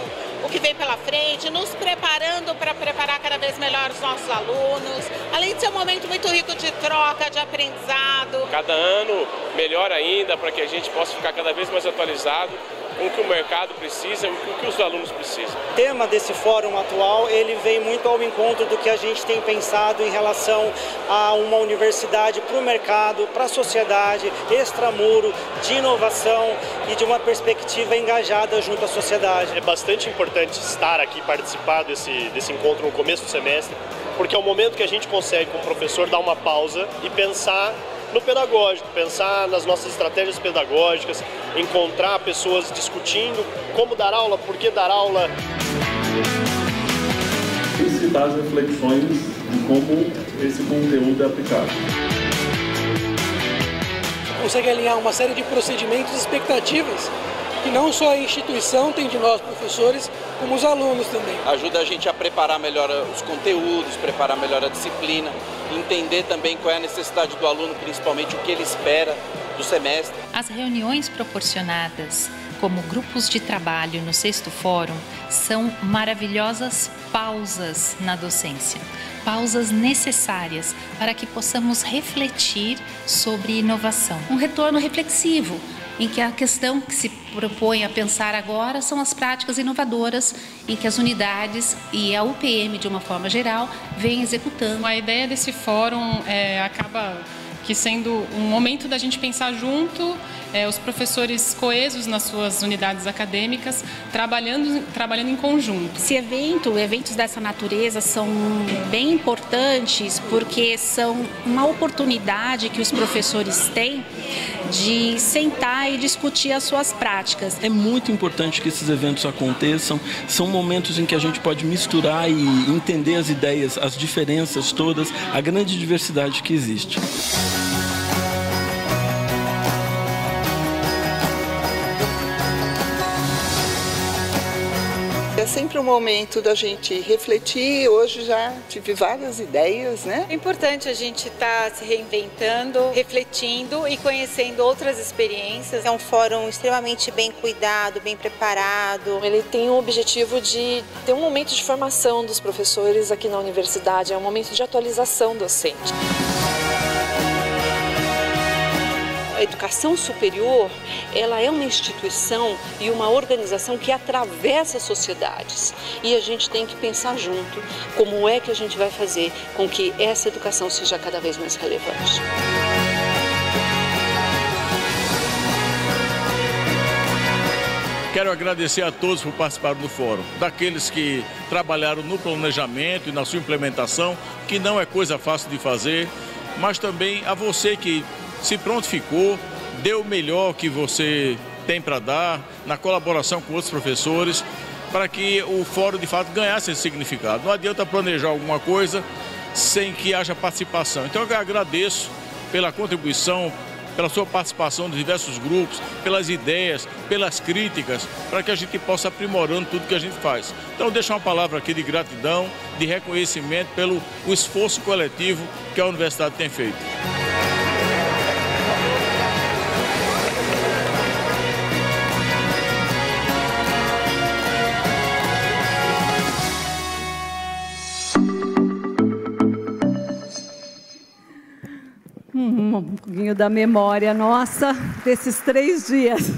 [SPEAKER 14] o que vem pela frente, nos preparando para preparar cada vez melhor os nossos alunos, além de ser um momento muito rico de troca, de aprendizado.
[SPEAKER 11] Cada ano melhor ainda, para que a gente possa ficar cada vez mais atualizado com o que o mercado precisa e com o que os alunos precisam.
[SPEAKER 15] O tema desse fórum atual, ele vem muito ao encontro do que a gente tem pensado em relação a uma universidade para o mercado, para a sociedade, extramuro, de inovação e de uma perspectiva engajada junto à sociedade.
[SPEAKER 16] É bastante importante estar aqui, participar desse encontro no começo do semestre, porque é o momento que a gente consegue, com o professor, dar uma pausa e pensar no pedagógico, pensar nas nossas estratégias pedagógicas, encontrar pessoas discutindo como dar aula, por que dar aula.
[SPEAKER 25] Citar as reflexões de como esse conteúdo é aplicado.
[SPEAKER 26] Consegue alinhar uma série de procedimentos e expectativas que não só a instituição tem de nós, professores, como os alunos também.
[SPEAKER 27] Ajuda a gente a preparar melhor os conteúdos, preparar melhor a disciplina, entender também qual é a necessidade do aluno, principalmente o que ele espera do semestre.
[SPEAKER 12] As reuniões proporcionadas como grupos de trabalho no 6º Fórum são maravilhosas pausas na docência. Pausas necessárias para que possamos refletir sobre inovação. Um retorno reflexivo, em que a questão que se propõe a pensar agora são as práticas inovadoras em que as unidades e a UPM, de uma forma geral, vêm executando.
[SPEAKER 28] A ideia desse fórum acaba que sendo um momento da gente pensar junto, os professores coesos nas suas unidades acadêmicas, trabalhando em conjunto.
[SPEAKER 13] Eventos dessa natureza são bem importantes porque são uma oportunidade que os professores têm de sentar e discutir as suas práticas.
[SPEAKER 29] É muito importante que esses eventos aconteçam, são momentos em que a gente pode misturar e entender as ideias, as diferenças todas, a grande diversidade que existe.
[SPEAKER 30] É sempre um momento da gente refletir. Hoje já tive várias ideias, né?
[SPEAKER 31] É importante a gente estar se reinventando, refletindo e conhecendo outras experiências.
[SPEAKER 32] É um fórum extremamente bem cuidado, bem preparado.
[SPEAKER 33] Ele tem o objetivo de ter um momento de formação dos professores aqui na universidade, é um momento de atualização docente.
[SPEAKER 34] A educação superior, ela é uma instituição e uma organização que atravessa sociedades. E a gente tem que pensar junto como é que a gente vai fazer com que essa educação seja cada vez mais relevante.
[SPEAKER 35] Quero agradecer a todos por participar do fórum, daqueles que trabalharam no planejamento e na sua implementação, que não é coisa fácil de fazer, mas também a você que se prontificou, deu o melhor que você tem para dar, na colaboração com outros professores, para que o fórum de fato ganhasse esse significado. Não adianta planejar alguma coisa sem que haja participação. Então eu agradeço pela contribuição, pela sua participação de diversos grupos, pelas ideias, pelas críticas, para que a gente possa aprimorando tudo que a gente faz. Então deixo uma palavra aqui de gratidão, de reconhecimento pelo esforço coletivo que a universidade tem feito.
[SPEAKER 1] Um pouquinho da memória nossa desses 3 dias.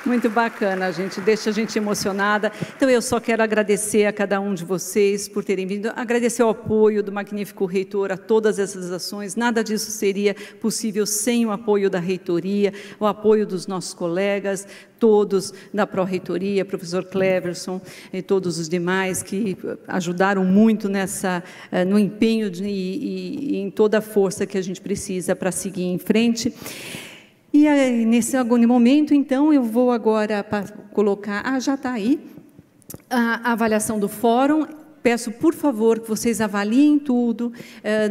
[SPEAKER 1] Muito bacana, gente, deixa a gente emocionada. Então, eu só quero agradecer a cada um de vocês por terem vindo, agradecer o apoio do magnífico reitor a todas essas ações. Nada disso seria possível sem o apoio da reitoria, o apoio dos nossos colegas, todos da Pró-Reitoria, professor Cleverson e todos os demais que ajudaram muito no empenho e em toda a força que a gente precisa para seguir em frente. E nesse momento, então, eu vou agora colocar, já está aí, a avaliação do fórum. Peço, por favor, que vocês avaliem tudo,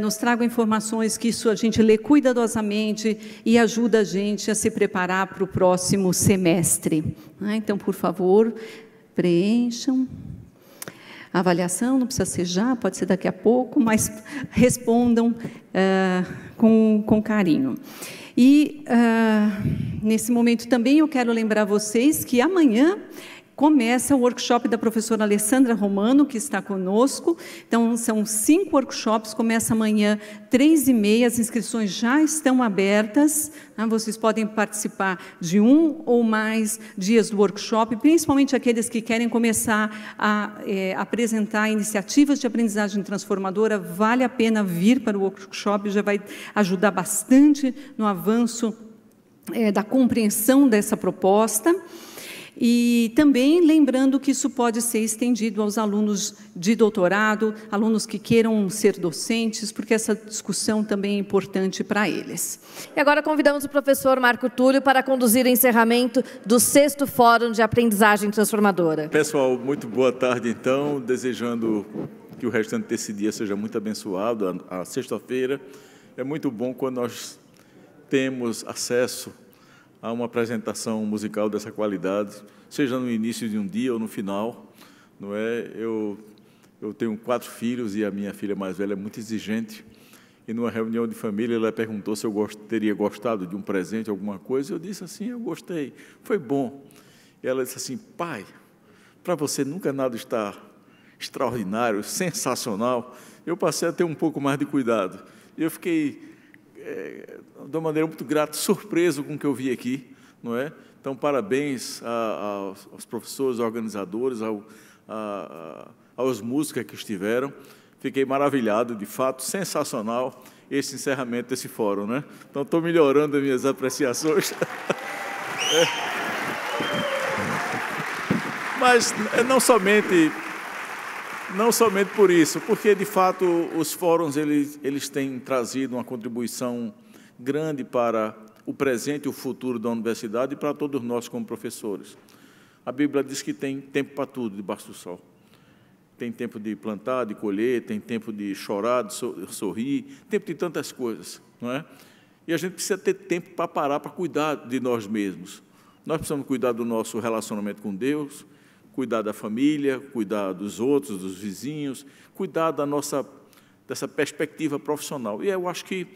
[SPEAKER 1] nos tragam informações, que isso a gente lê cuidadosamente e ajuda a gente a se preparar para o próximo semestre. Então, por favor, preencham. A avaliação não precisa ser já, pode ser daqui a pouco, mas respondam com carinho. E, nesse momento também, eu quero lembrar vocês que amanhã começa o workshop da professora Alessandra Romano, que está conosco. Então, são 5 workshops, começa amanhã, 3h30, as inscrições já estão abertas. Vocês podem participar de 1 ou mais dias do workshop, principalmente aqueles que querem começar a apresentar iniciativas de aprendizagem transformadora. Vale a pena vir para o workshop, já vai ajudar bastante no avanço da compreensão dessa proposta. E também lembrando que isso pode ser estendido aos alunos de doutorado, alunos que queiram ser docentes, porque essa discussão também é importante para eles.
[SPEAKER 3] E agora convidamos o professor Marco Túlio para conduzir o encerramento do 6º Fórum de Aprendizagem Transformadora.
[SPEAKER 35] Pessoal, muito boa tarde, então, desejando que o restante desse dia seja muito abençoado. A sexta-feira é muito bom quando nós temos acesso a uma apresentação musical dessa qualidade, seja no início de um dia ou no final, não é? Eu tenho 4 filhos e a minha filha mais velha é muito exigente, e numa reunião de família ela perguntou se eu teria gostado de um presente, alguma coisa, eu disse assim, eu gostei, foi bom. E ela disse assim, pai, para você nunca nada está extraordinário, sensacional. Eu passei a ter um pouco mais de cuidado. E eu fiquei de uma maneira muito grata, surpreso com o que eu vi aqui, não é? Então, parabéns aos professores, organizadores, aos músicos que estiveram. Fiquei maravilhado, de fato, sensacional esse encerramento desse fórum, né? Então, estou melhorando as minhas apreciações. Mas não somente por isso, porque, de fato, os fóruns eles têm trazido uma contribuição grande para o presente e o futuro da universidade e para todos nós como professores. A Bíblia diz que tem tempo para tudo debaixo do sol. Tem tempo de plantar, de colher, tem tempo de chorar, de sorrir, tempo de tantas coisas, não é? E a gente precisa ter tempo para parar, para cuidar de nós mesmos. Nós precisamos cuidar do nosso relacionamento com Deus, cuidar da família, cuidar dos outros, dos vizinhos, cuidar dessa perspectiva profissional. E eu acho que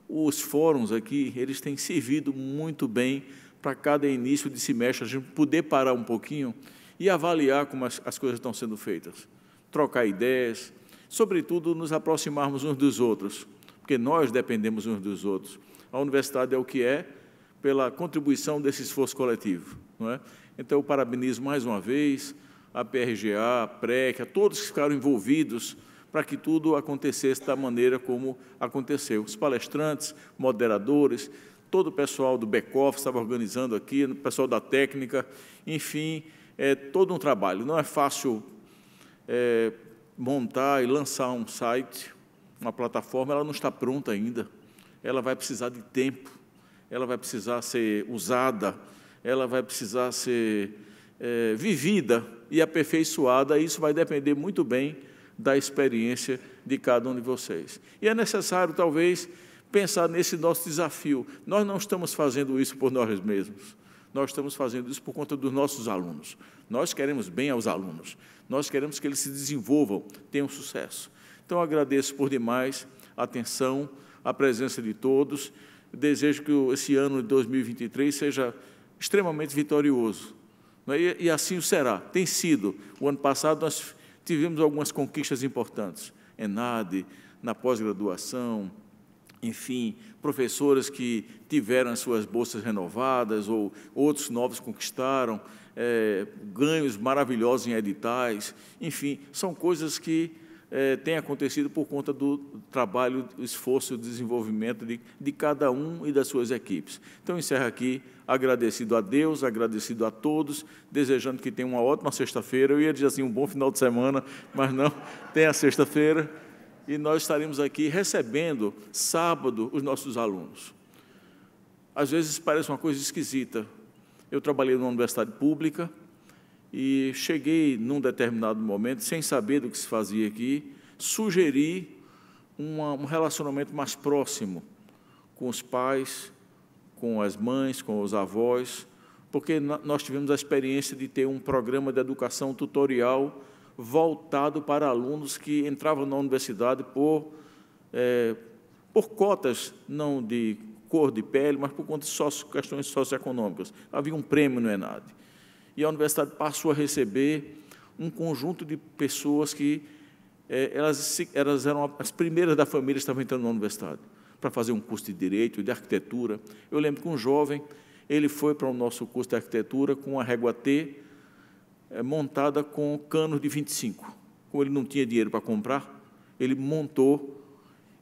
[SPEAKER 35] os fóruns aqui, eles têm servido muito bem para cada início de semestre, a gente poder parar um pouquinho e avaliar como as coisas estão sendo feitas, trocar ideias, sobretudo nos aproximarmos uns dos outros, porque nós dependemos uns dos outros. A universidade é o que é pela contribuição desse esforço coletivo, não é? Então, eu parabenizo mais uma vez a PRGA, a PREC, a todos que ficaram envolvidos para que tudo acontecesse da maneira como aconteceu. Os palestrantes, moderadores, todo o pessoal do back-office estava organizando aqui, o pessoal da técnica, enfim, é todo um trabalho. Não é fácil montar e lançar um site, uma plataforma, ela não está pronta ainda, ela vai precisar de tempo, ela vai precisar ser usada, ela vai precisar ser vivida e aperfeiçoada, e isso vai depender muito bem da experiência de cada um de vocês. E é necessário, talvez, pensar nesse nosso desafio. Nós não estamos fazendo isso por nós mesmos, nós estamos fazendo isso por conta dos nossos alunos. Nós queremos bem aos alunos, nós queremos que eles se desenvolvam, tenham sucesso. Então, eu agradeço por demais a atenção, a presença de todos, desejo que esse ano de 2023 seja extremamente vitorioso, e assim o será. Tem sido. O ano passado nós tivemos algumas conquistas importantes, ENAD, na pós-graduação, enfim, professores que tiveram as suas bolsas renovadas ou outros novos conquistaram, ganhos maravilhosos em editais, enfim, são coisas que têm acontecido por conta do trabalho, do esforço, do desenvolvimento de cada um e das suas equipes. Então, encerro aqui, agradecido a Deus, agradecido a todos, desejando que tenham uma ótima sexta-feira. Eu ia dizer assim, um bom final de semana, mas não, tem a sexta-feira, e nós estaremos aqui recebendo, sábado, os nossos alunos. Às vezes parece uma coisa esquisita. Eu trabalhei numa universidade pública e cheguei, num determinado momento, sem saber do que se fazia aqui, sugeri um relacionamento mais próximo com os pais, com as mães, com os avós, porque nós tivemos a experiência de ter um programa de educação tutorial voltado para alunos que entravam na universidade por cotas, não de cor de pele, mas por conta de questões socioeconômicas. Havia um prêmio no ENAD. E a universidade passou a receber um conjunto de pessoas que elas eram as primeiras da família que estavam entrando na universidade, para fazer um curso de Direito, de Arquitetura. Eu lembro que um jovem, ele foi para o nosso curso de Arquitetura com a régua T montada com canos de 25. Como ele não tinha dinheiro para comprar, ele montou.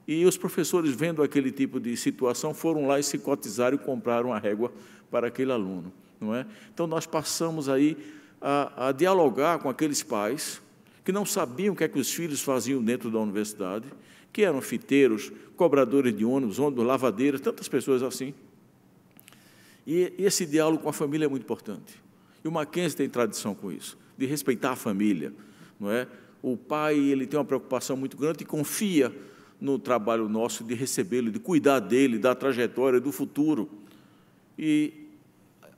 [SPEAKER 35] E os professores, vendo aquele tipo de situação, foram lá e se cotizaram e compraram a régua para aquele aluno. Não é? Então, nós passamos aí a dialogar com aqueles pais que não sabiam o que é que os filhos faziam dentro da universidade, que eram fiteiros, cobradores de ônibus, lavadeiras, tantas pessoas assim. E esse diálogo com a família é muito importante. E o Mackenzie tem tradição com isso, de respeitar a família. Não é? O pai, ele tem uma preocupação muito grande e confia no trabalho nosso de recebê-lo, de cuidar dele, da trajetória, do futuro. E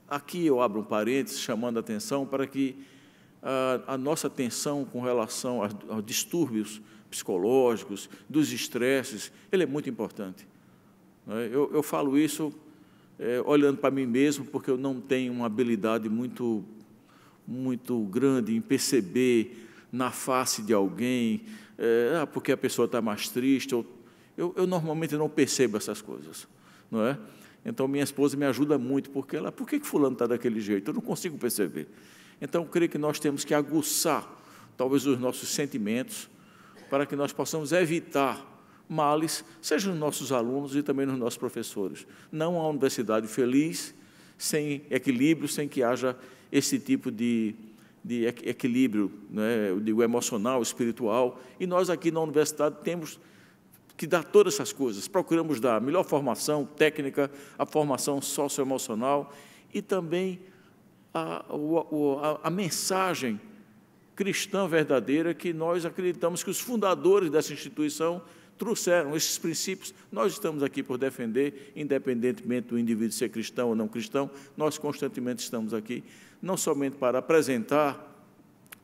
[SPEAKER 35] aqui eu abro um parênteses, chamando a atenção para que a nossa atenção com relação aos distúrbios psicológicos, dos estresses, ele é muito importante. Eu falo isso olhando para mim mesmo, porque eu não tenho uma habilidade muito grande em perceber na face de alguém, porque a pessoa está mais triste. Eu normalmente não percebo essas coisas, não é? Então, minha esposa me ajuda muito, porque ela, por que fulano está daquele jeito? Eu não consigo perceber. Então, eu creio que nós temos que aguçar, talvez, os nossos sentimentos, para que nós possamos evitar males, seja nos nossos alunos e também nos nossos professores. Não há universidade feliz, sem equilíbrio, sem que haja esse tipo de equilíbrio, né, eu digo, emocional, espiritual. E nós aqui na universidade temos que dar todas essas coisas. Procuramos dar a melhor formação técnica, a formação socioemocional e também a mensagem cristã verdadeira que nós acreditamos que os fundadores dessa instituição trouxeram. Esses princípios nós estamos aqui por defender, independentemente do indivíduo ser cristão ou não cristão, nós constantemente estamos aqui, não somente para apresentar,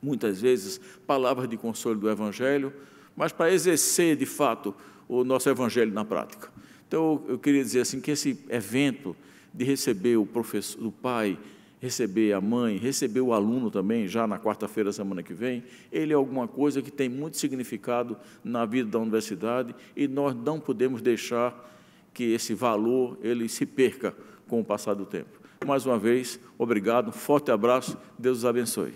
[SPEAKER 35] muitas vezes, palavras de consolo do Evangelho, mas para exercer, de fato, o nosso Evangelho na prática. Então, eu queria dizer assim, que esse evento de receber o professor, o pai, receber a mãe, receber o aluno também, já na quarta-feira, semana que vem, ele é alguma coisa que tem muito significado na vida da universidade e nós não podemos deixar que esse valor ele se perca com o passar do tempo. Mais uma vez, obrigado, um forte abraço, Deus os abençoe.